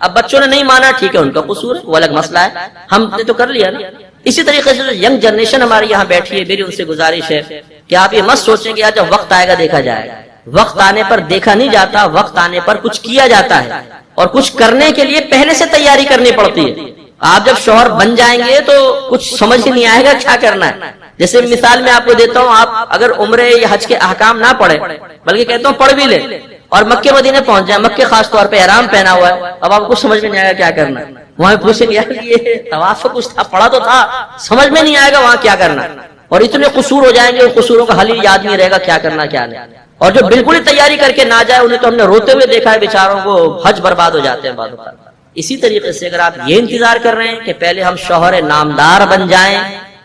اب بچوں نے نہیں مانا، ٹھیک ہے ان کا قصور ہے، وہ الگ مسئلہ ہے، ہم نے تو کر لیا نا۔ اسی طریقے سے جو ینگ جنریشن ہماری یہاں بیٹھی ہے، میری ان سے گزارش ہے کہ آپ یہ مت سوچیں کہ یار جب وقت آئے گا دیکھا جائے گا. وقت آنے پر دیکھا نہیں جاتا، وقت آنے پر کچھ کیا جاتا ہے، اور کچھ کرنے کے لیے پہلے سے تیاری کرنی پڑتی ہے. آپ جب شوہر بن جائیں گے تو کچھ سمجھ ہی نہیں آئے گا کیا کرنا ہے. جیسے مثال میں آپ کو دیتا ہوں، آپ اگر عمرے یا حج کے احکام نہ پڑھیں، بلکہ کہتا ہوں پڑھ بھی لیں اور مکے مدینے پہنچ جائیں، مکے خاص طور پہ احرام پہنا ہوا ہے، اب آپ کو سمجھ میں نہیں آئے گا کیا کرنا ہے. وہاں پوچھیں گے یار یہ طواف کچھ تھا، پڑھا تو تھا، سمجھ میں نہیں آئے گا وہاں کیا کرنا ہے. اور اتنے قصور ہو جائیں گے، قصوروں کا حل ہی یاد نہیں رہے گا کیا کرنا کیا نہیں. اور جو بالکل ہی تیاری کر کے نہ جائے، انہیں تو ہم نے روتے ہوئے دیکھا ہے، بیچاروں کو حج برباد ہو جاتے ہیں بعد میں. اسی طریقے سے اگر آپ یہ انتظار کر رہے ہیں کہ پہلے ہم شوہر نامدار بن جائیں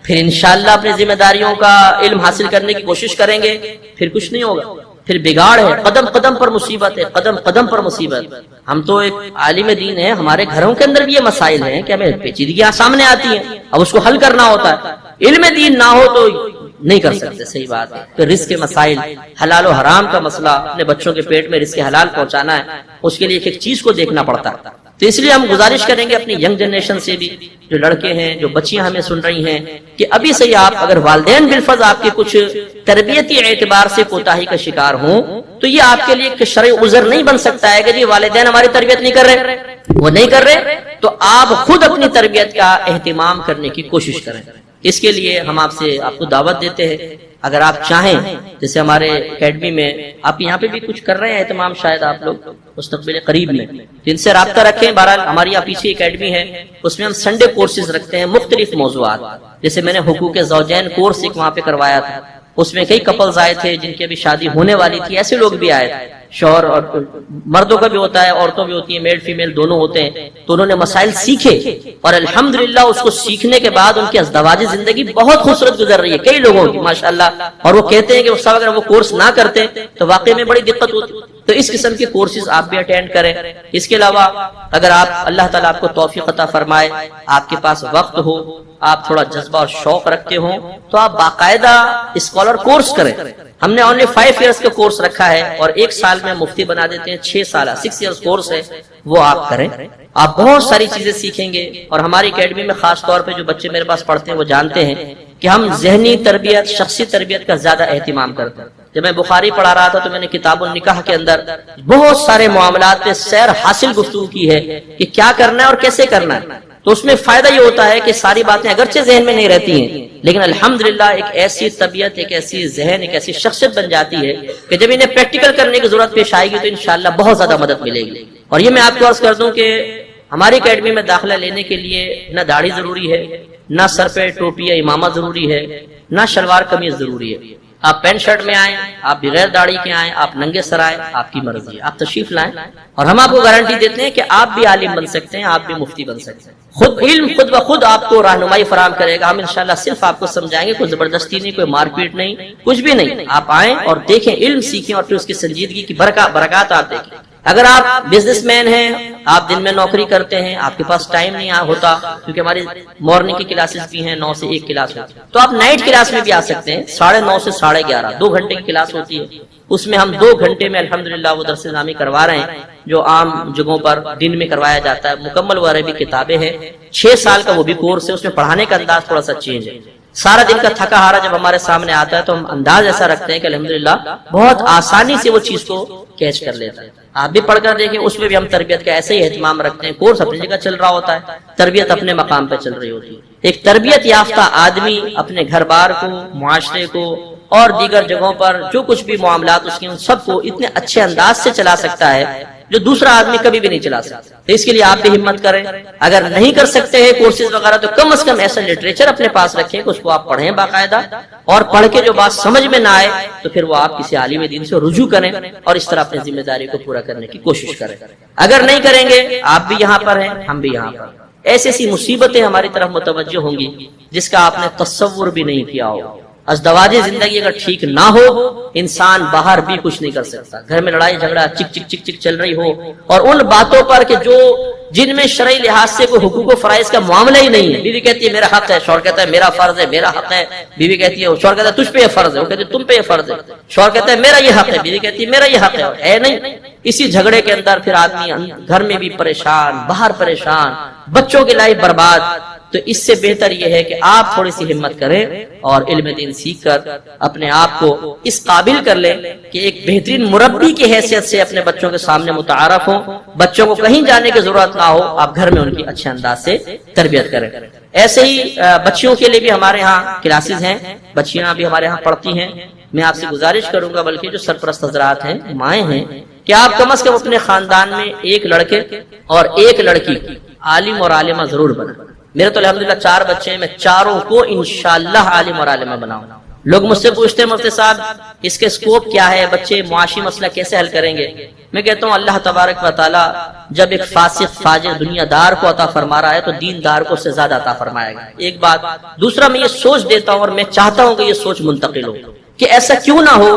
پھر انشاءاللہ اپنی ذمہ داریوں کا علم حاصل کرنے کی کوشش کریں گے، پھر کچھ نہیں ہوگا. پھر بگاڑ ہے، قدم قدم پر مصیبت ہے، قدم قدم پر مصیبت. ہم تو ایک عالم دین ہیں، ہمارے گھروں کے اندر بھی یہ مسائل ہیں کہ ہمیں پیچیدگیاں سامنے آتی ہیں، اب اس کو حل کرنا ہوتا ہے. علم دین نہ ہو تو نہیں کر سکتے. صحیح بات ہے. پھر رزق کے مسائل، حلال و حرام کا مسئلہ، اپنے بچوں کے پیٹ میں رزق حلال پہنچانا ہے، اس کے لیے ایک ایک چیز کو دیکھنا پڑتا ہے. تو اس لیے ہم گزارش کریں گے اپنی ینگ جنریشن سے بھی، جو لڑکے ہیں، جو بچیاں ہمیں سن رہی ہیں، کہ ابھی سے آپ اگر والدین بالفرض آپ کے کچھ تربیتی اعتبار سے کوتاہی کا شکار ہوں تو یہ آپ کے لیے ایک شرعی عذر نہیں بن سکتا ہے کہ جی والدین ہماری تربیت نہیں کر رہے، وہ نہیں کر رہے تو آپ خود اپنی تربیت کا اہتمام کرنے کی کوشش کریں. اس کے لیے ہم آپ کو دعوت دیتے ہیں، اگر آپ چاہیں، جیسے ہمارے اکیڈمی میں آپ یہاں پہ بھی کچھ کر رہے ہیں اہتمام، شاید آپ لوگ مستقبل قریب میں جن سے رابطہ رکھیں. بہرحال ہماری یہاں پیچھے اکیڈمی ہے، اس میں ہم سنڈے کورسز رکھتے ہیں، مختلف موضوعات. جیسے میں نے حقوق زوجین کورس ایک وہاں پہ کروایا تھا، اس میں کئی کپلز آئے تھے جن کی ابھی شادی ہونے والی تھی، ایسے لوگ بھی آئے تھے. شوہر اور مردوں کا بھی ہوتا ہے، عورتوں بھی ہوتی ہیں، میل فیمیل دونوں ہوتے ہیں. تو انہوں نے مسائل سیکھے اور الحمدللہ اس کو سیکھنے کے بعد ان کی ازدواجی زندگی بہت خوبصورت گزر رہی ہے کئی لوگوں کی ماشاءاللہ. اور وہ کہتے ہیں کہ وہ سب اگر وہ کورس نہ کرتے تو واقعی میں بڑی دقت ہوتی. تو اس قسم کے کورسز آپ بھی اٹینڈ کریں. اس کے علاوہ اگر آپ اللہ تعالیٰ آپ کو توفیق عطا فرمائے، آپ کے پاس وقت ہو، آپ تھوڑا جذبہ اور شوق رکھتے ہوں تو آپ باقاعدہ اسکالر کورس کریں. ہم نے اونلی 5 ایئرس کا کورس رکھا ہے اور 1 سال میں مفتی بنا دیتے ہیں. 6 سالہ 6 ایئرس کورس ہے، وہ آپ کریں. آپ بہت ساری چیزیں سیکھیں گے. اور ہماری اکیڈمی میں خاص طور پہ جو بچے میرے پاس پڑھتے ہیں وہ جانتے ہیں کہ ہم ذہنی تربیت، شخصی تربیت کا زیادہ اہتمام کرتے ہیں. جب میں بخاری پڑھا رہا تھا تو میں نے کتاب النکاح کے اندر بہت سارے معاملات پہ سیر حاصل گفتگو کی ہے کہ کیا کرنا ہے اور کیسے کرنا ہے. تو اس میں فائدہ یہ ہوتا ہے کہ ساری باتیں اگرچہ ذہن میں نہیں رہتی ہیں لیکن الحمدللہ ایک ایسی طبیعت، ایک ایسی ذہن، ایک ایسی شخصیت بن جاتی ہے کہ جب انہیں پریکٹیکل کرنے کی ضرورت پیش آئے گی تو انشاءاللہ بہت زیادہ مدد ملے گی. اور یہ میں آپ کو عرض کر دوں کہ ہماری اکیڈمی میں داخلہ لینے کے لیے نہ داڑھی ضروری ہے، نہ سر پہ ٹوپی یا امامہ ضروری ہے، نہ شلوار قمیض ضروری ہے. آپ پینٹ شرٹ میں آئیں، آپ بغیر داڑھی کے آئیں، آپ ننگے سر آئیں، آپ کی مرضی ہے، آپ تشریف لائیں. اور ہم آپ کو گارنٹی دیتے ہیں کہ آپ بھی عالم بن سکتے ہیں، آپ بھی مفتی بن سکتے ہیں. خود علم خود بخود آپ کو رہنمائی فراہم کرے گا. ہم انشاءاللہ صرف آپ کو سمجھائیں گے، کوئی زبردستی نہیں، کوئی مار پیٹ نہیں، کچھ بھی نہیں. آپ آئیں اور دیکھیں، علم سیکھیں اور پھر اس کی سنجیدگی کی برکات آپ دیکھیں. اگر آپ بزنس مین ہیں، آپ دن میں نوکری کرتے ہیں، آپ کے پاس ٹائم نہیں ہوتا کیونکہ ہماری مارننگ کی کلاسز بھی ہیں، 9 سے 1 کلاس ہوتی ہے، تو آپ نائٹ کلاس میں بھی آ سکتے ہیں. 9:30 سے 11:30 2 گھنٹے کی کلاس ہوتی ہے. اس میں ہم 2 گھنٹے میں الحمدللہ وہ درس نظامی کروا رہے ہیں جو عام جگہوں پر دن میں کروایا جاتا ہے. مکمل و عربی کتابیں ہیں. 6 سال کا وہ بھی کورس ہے. اس میں پڑھانے کا انداز تھوڑا سا چینج ہے. سارا دن کا تھکا ہارا جب ہمارے سامنے آتا ہے تو ہم انداز ایسا رکھتے ہیں کہ الحمدللہ بہت آسانی سے وہ چیز کو کیچ کر لیتا ہے. آپ بھی پڑھ کر دیکھیں، اس میں بھی ہم تربیت کا ایسے ہی اہتمام رکھتے ہیں. کورس اپنی جگہ چل رہا ہوتا ہے، تربیت اپنے مقام پہ چل رہی ہوتی ہے. ایک تربیت یافتہ آدمی اپنے گھر بار کو، معاشرے کو اور دیگر جگہوں پر جو کچھ بھی معاملات اس کے ان سب کو اتنے اچھے انداز سے چلا سکتا ہے جو دوسرا آدمی کبھی بھی نہیں چلا سکتا. تو اس کے لیے آپ بھی ہمت کریں. اگر نہیں کر سکتے ہیں کورسز وغیرہ تو کم از کم ایسا لٹریچر اپنے پاس رکھیں کہ اس کو آپ پڑھیں باقاعدہ، اور پڑھ کے جو بات سمجھ میں نہ آئے تو پھر وہ آپ کسی عالم دین سے رجوع کریں اور اس طرح اپنی ذمہ داری کو پورا کرنے کی کوشش کریں. اگر نہیں کریں گے، آپ بھی یہاں پر ہیں، ہم بھی یہاں پر، ایسی ایسی مصیبتیں ہماری طرف متوجہ ہوں گی جس کا آپ نے تصور بھی نہیں کیا ہو. ازدواجی زندگی اگر ٹھیک نہ ہو، انسان باہر بھی کچھ نہیں کر سکتا. گھر میں لڑائی جھگڑا چک چک چک چک چل رہی ہو اور ان باتوں پر کہ جن میں شرعی لحاظ سے کوئی حقوق و فرائض کا معاملہ ہی نہیں ہے. بیوی کہتی ہے میرا حق ہے، شوہر کہتا ہے میرا فرض ہے، میرا حق ہے. بیوی کہتی ہے، شوہر کہتا ہے تجھ پہ یہ فرض ہے، وہ کہتی ہے تم پہ یہ فرض ہے. شوہر کہتا ہے میرا یہ حق ہے، بیوی کہتی ہے میرا یہ حق ہے نہیں. اسی جھگڑے کے اندر پھر آدمی گھر میں بھی پریشان، باہر پریشان، بچوں کی لائف برباد. تو اس سے بہتر یہ ہے کہ آپ تھوڑی سی ہمت کریں اور علم دین سیکھ کر اپنے آپ کو اس قابل کر لیں کہ ایک بہترین مربی کی حیثیت سے اپنے بچوں کے سامنے متعارف ہوں. بچوں کو کہیں جانے کی ضرورت نہ ہو, آپ گھر میں ان کی اچھے انداز سے تربیت کریں. ایسے ہی بچیوں کے لیے بھی ہمارے ہاں کلاسز ہیں, بچیاں بھی ہمارے ہاں پڑھتی ہیں. میں آپ سے گزارش کروں گا, بلکہ جو سرپرست حضرات ہیں, مائیں ہیں, کہ آپ کم از کم اپنے خاندان میں ایک لڑکے اور ایک لڑکی عالم اور عالمہ ضرور بنائیں. میرے تو الحمدللہ 4 بچے ہیں, میں چاروں کو انشاءاللہ عالم اور عالمہ بناؤں. لوگ مجھ سے پوچھتے ہیں مفتی صاحب اس کے سکوپ کیا ہے, بچے معاشی مسئلہ کیسے حل کریں گے؟ میں کہتا ہوں اللہ تبارک و تعالی جب ایک فاسق فاجر دنیا دار کو عطا فرما رہا ہے تو دین دار کو سے زیادہ عطا فرمائے گا. ایک بات. دوسرا, میں یہ سوچ دیتا ہوں اور میں چاہتا ہوں کہ یہ سوچ منتقل ہو کہ ایسا کیوں نہ ہو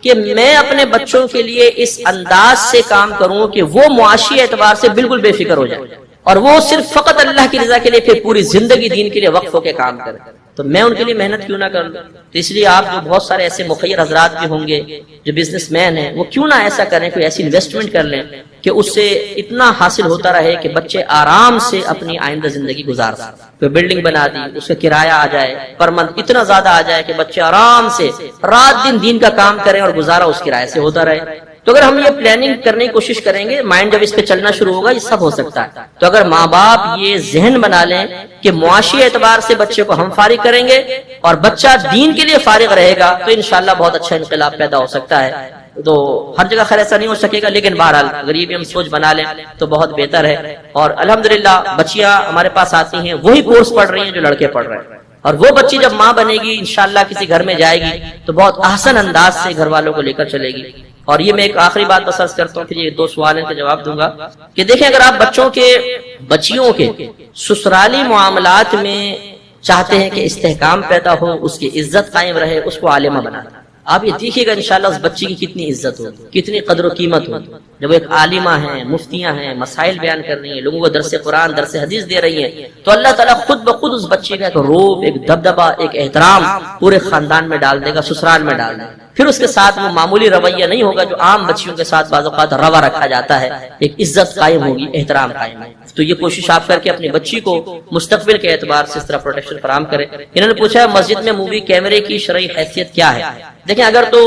کہ میں اپنے بچوں کے لیے اس انداز سے کام کروں کہ وہ معاشی اعتبار سے بالکل بے فکر ہو جائے اور وہ صرف فقط اللہ کی رضا کے لیے پھر پوری زندگی دین کے لیے وقف ہو کے کام کرے. تو میں ان کے لیے محنت کیوں نہ کروں؟ تو اس لیے آپ جو بہت سارے ایسے مخیر حضرات بھی ہوں گے جو بزنس مین ہیں, وہ کیوں نہ ایسا کریں, کوئی ایسی انویسٹمنٹ کر لیں کہ اس سے اتنا حاصل ہوتا رہے کہ بچے آرام سے اپنی آئندہ زندگی گزار سکیں. کوئی بلڈنگ بنا دی, اس کا کرایہ آ جائے پر منتھ اتنا زیادہ آ جائے کہ بچے آرام سے رات دن دین کا کام کریں اور گزارا اس کرایہ سے ہوتا رہے. تو اگر ہم یہ پلاننگ کرنے کی کوشش کریں گے, مائنڈ جب اس پہ چلنا شروع ہوگا, یہ سب ہو سکتا ہے. تو اگر ماں باپ یہ ذہن بنا لیں کہ معاشی اعتبار سے بچے کو ہم فارغ کریں گے اور بچہ دین کے لیے فارغ رہے گا, تو انشاءاللہ بہت اچھا انقلاب پیدا ہو سکتا ہے. تو ہر جگہ خیر ایسا نہیں ہو سکے گا, لیکن بہرحال اگر یہ بھی ہم سوچ بنا لیں تو بہت بہتر ہے. اور الحمدللہ بچیاں ہمارے پاس آتی ہیں, وہی کورس پڑھ رہی ہیں جو لڑکے پڑھ رہے ہیں. اور وہ بچی جب ماں بنے گی انشاءاللہ کسی گھر میں جائے گی تو بہت احسن انداز سے گھر والوں کو لے کر چلے گی. اور یہ میں ایک آخری بات بس عرض کرتا ہوں, پھر یہ 2 سوال ہیں کا جواب دوں گا کہ دیکھیں اگر آپ بچیوں کے سسرالی معاملات میں چاہتے ہیں کہ استحکام پیدا ہو, اس کی عزت قائم رہے, اس کو عالمہ بنانا, آپ یہ دیکھیے گا انشاءاللہ اس بچی کی کتنی عزت ہو, کتنی قدر و قیمت ہو. جب ایک عالمہ ہیں, مفتیاں ہیں, مسائل بیان کر رہی ہیں, لوگوں کو درس قرآن درس حدیث دے رہی ہیں, تو اللہ تعالیٰ خود بخود اس بچے کا ایک روب, ایک دبدبہ, ایک احترام پورے خاندان میں ڈال دے گا, سسرال میں ڈال دے گا. پھر اس کے ساتھ وہ معمولی رویہ نہیں ہوگا جو عام بچیوں کے ساتھ بعض اوقات روا رکھا جاتا ہے, ایک عزت قائم ہوگی, احترام قائم ہوگی. تو یہ کوشش آپ کر کے اپنی بچی کو مستقبل کے اعتبار سے اس طرح پروٹیکشن فراہم کریں. انہوں نے پوچھا مسجد میں مووی کیمرے کی شرعی حیثیت کیا ہے؟ دیکھیں اگر تو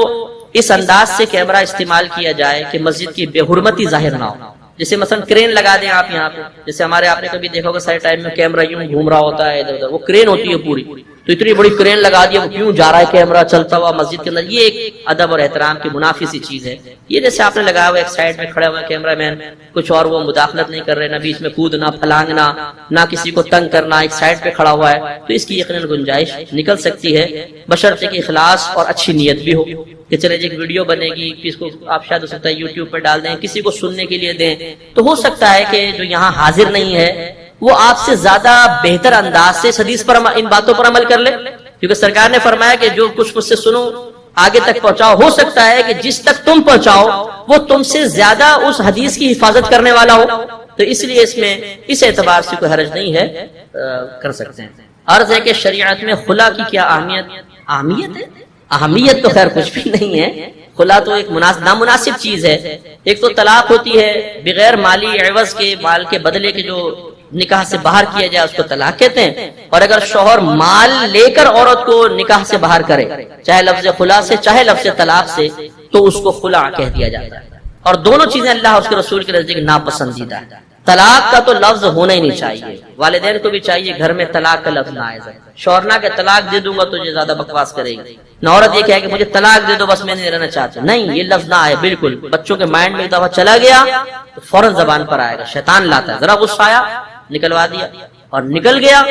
اس انداز سے کیمرہ استعمال کیا جائے کہ مسجد کی بے حرمتی ظاہر نہ ہو, جیسے مثلا کرین لگا دیں آپ یہاں پہ, جیسے ہمارے آپ نے کبھی دیکھا ہوگا سائڈ ٹائم میں کیمرہ یوں گھوم رہا ہوتا ہے ادھر ادھر, وہ کرین ہوتی ہے پوری, تو اتنی بڑی کرین لگا دی, وہ کیوں جا رہا ہے کیمرہ چلتا ہوا مسجد کے اندر, یہ ایک ادب اور احترام کی منافی سی چیز ہے. یہ جیسے آپ نے لگایا ہوا ایک سائڈ میں کھڑا ہوا کیمرہ مین, کچھ اور وہ مداخلت نہیں کر رہے, نہ بیچ میں کودنا پھلانگنا, نہ کسی کو تنگ کرنا, ایک سائڈ پہ کھڑا ہوا ہے, تو اس کی یقیناً گنجائش نکل سکتی ہے, بشرطے کہ اخلاص اور اچھی نیت بھی ہو کہ چلے جی ایک ویڈیو بنے گی, اس کو آپ شاید ہو سکتا ہے یوٹیوب پہ ڈال دیں, کسی کو سننے کے لیے دیں, تو ہو سکتا ہے کہ جو یہاں حاضر نہیں ہے وہ آپ سے زیادہ بہتر انداز سے حدیث پر ان باتوں پر عمل کر لے, کیونکہ سرکار نے فرمایا کہ جو کچھ مجھ سے سنو آگے تک پہنچاؤ. ہو سکتا ہے کہ جس تک تم پہنچاؤ وہ تم سے زیادہ اس حدیث کی حفاظت کرنے والا ہو, تو اس لیے اس میں اس اعتبار سے کوئی حرج نہیں ہے, کر سکتے ہیں. عرض ہے کہ شریعت میں خلا کی کیا اہمیت ہے؟ اہمیت تو خیر کچھ بھی نہیں ہے, خلا تو ایک نامناسب چیز ہے. ایک تو طلاق ہوتی ہے بغیر مالی عوض کے, مال کے بدلے کے, جو نکاح سے باہر کیا جائے اس کو طلاق کہتے ہیں. اور اگر شوہر مال لے کر عورت کو نکاح سے باہر کرے, چاہے لفظ خلا سے چاہے لفظ طلاق سے, تو اس کو خلا کہہ دیا جاتا ہے. اور دونوں چیزیں اللہ اس کے رسول کے نزدیک ناپسندیدہ ہے. طلاق کا تو لفظ ہونا ہی نہیں چاہیے, والدین کو بھی چاہیے گھر میں طلاق کا لفظ نہ آئے. شوہر نہ کہ طلاق دے دوں گا تو یہ زیادہ بکواس کرے گی, نہ عورت یہ کہے کہ مجھے طلاق دے دو بس میں نہیں رہنا چاہتا, نہیں, یہ لفظ نہ آئے. بالکل بچوں کے مائنڈ میں ایک دفعہ چلا گیا تو فوراً زبان پر آئے گا. شیطان لاتا ہے, ذرا غصہ آیا نکلوا دیا, اور نکل گیا.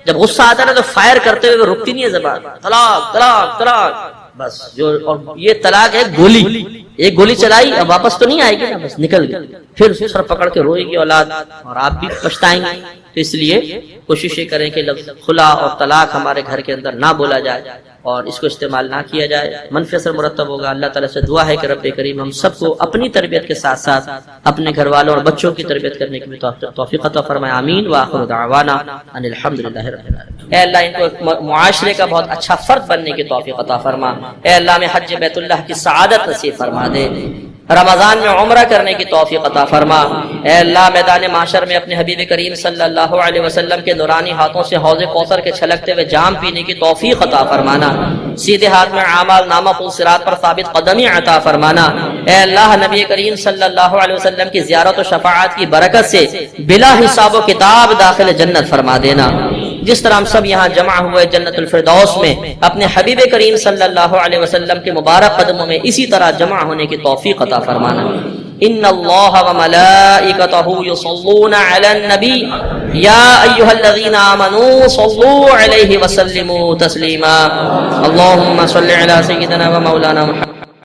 جب غصہ آتا ہے تو فائر کرتے ہوئے رکتی نہیں ہے زبان, طلاق طلاق طلاق, بس. جو اور یہ طلاق ہے گولی, ایک گولی چلائی اب واپس تو نہیں آئے گی نا, بس نکل گئی, پھر سر پکڑ کے روئے گی اولاد اور آپ بھی پچھتائیں گے. تو اس لیے کوشش یہ کریں کہ لفظ خلا اور طلاق ہمارے گھر کے اندر نہ بولا جائے اور اس کو استعمال نہ کیا جائے, منفی اثر مرتب ہوگا. اللہ تعالیٰ سے دعا ہے کہ رب کریم ہم سب کو اپنی تربیت کے ساتھ ساتھ اپنے گھر والوں اور بچوں کی تربیت کرنے کی توفیق عطا فرمائے. آمین. وآخر دعوانا ان الحمدللہ رب العالمین. اے اللہ ان کو معاشرے کا بہت اچھا فرد بننے کی توفیق عطا فرما. اے اللہ میں حج بیت اللہ کی سعادت نصیب فرما دے. رمضان میں عمرہ کرنے کی توفیق عطا فرما. اے اللہ میدان محشر میں اپنے حبیب کریم صلی اللہ علیہ وسلم کے نورانی ہاتھوں سے حوض کوثر کے چھلکتے ہوئے جام پینے کی توفیق عطا فرمانا، سیدھے ہاتھ میں اعمال نامہ پل صراط پر ثابت قدمی عطا فرمانا۔ اے اللہ نبی کریم صلی اللہ علیہ وسلم کی زیارت و شفاعت کی برکت سے بلا حساب و کتاب داخل جنت فرما دینا۔ جس طرح ہم سب یہاں جمع ہوئے جنت الفردوس میں اپنے حبیب کریم صلی اللہ علیہ وسلم کے مبارک قدموں میں اسی طرح جمع ہونے کی توفیق عطا فرمانا۔ ان اللہ وملائکتہ یصلون علی النبی یا ایھا الذین آمنوا صلوا علیہ وسلموا تسلیما۔ اللہم صل علی سیدنا و مولانا محمد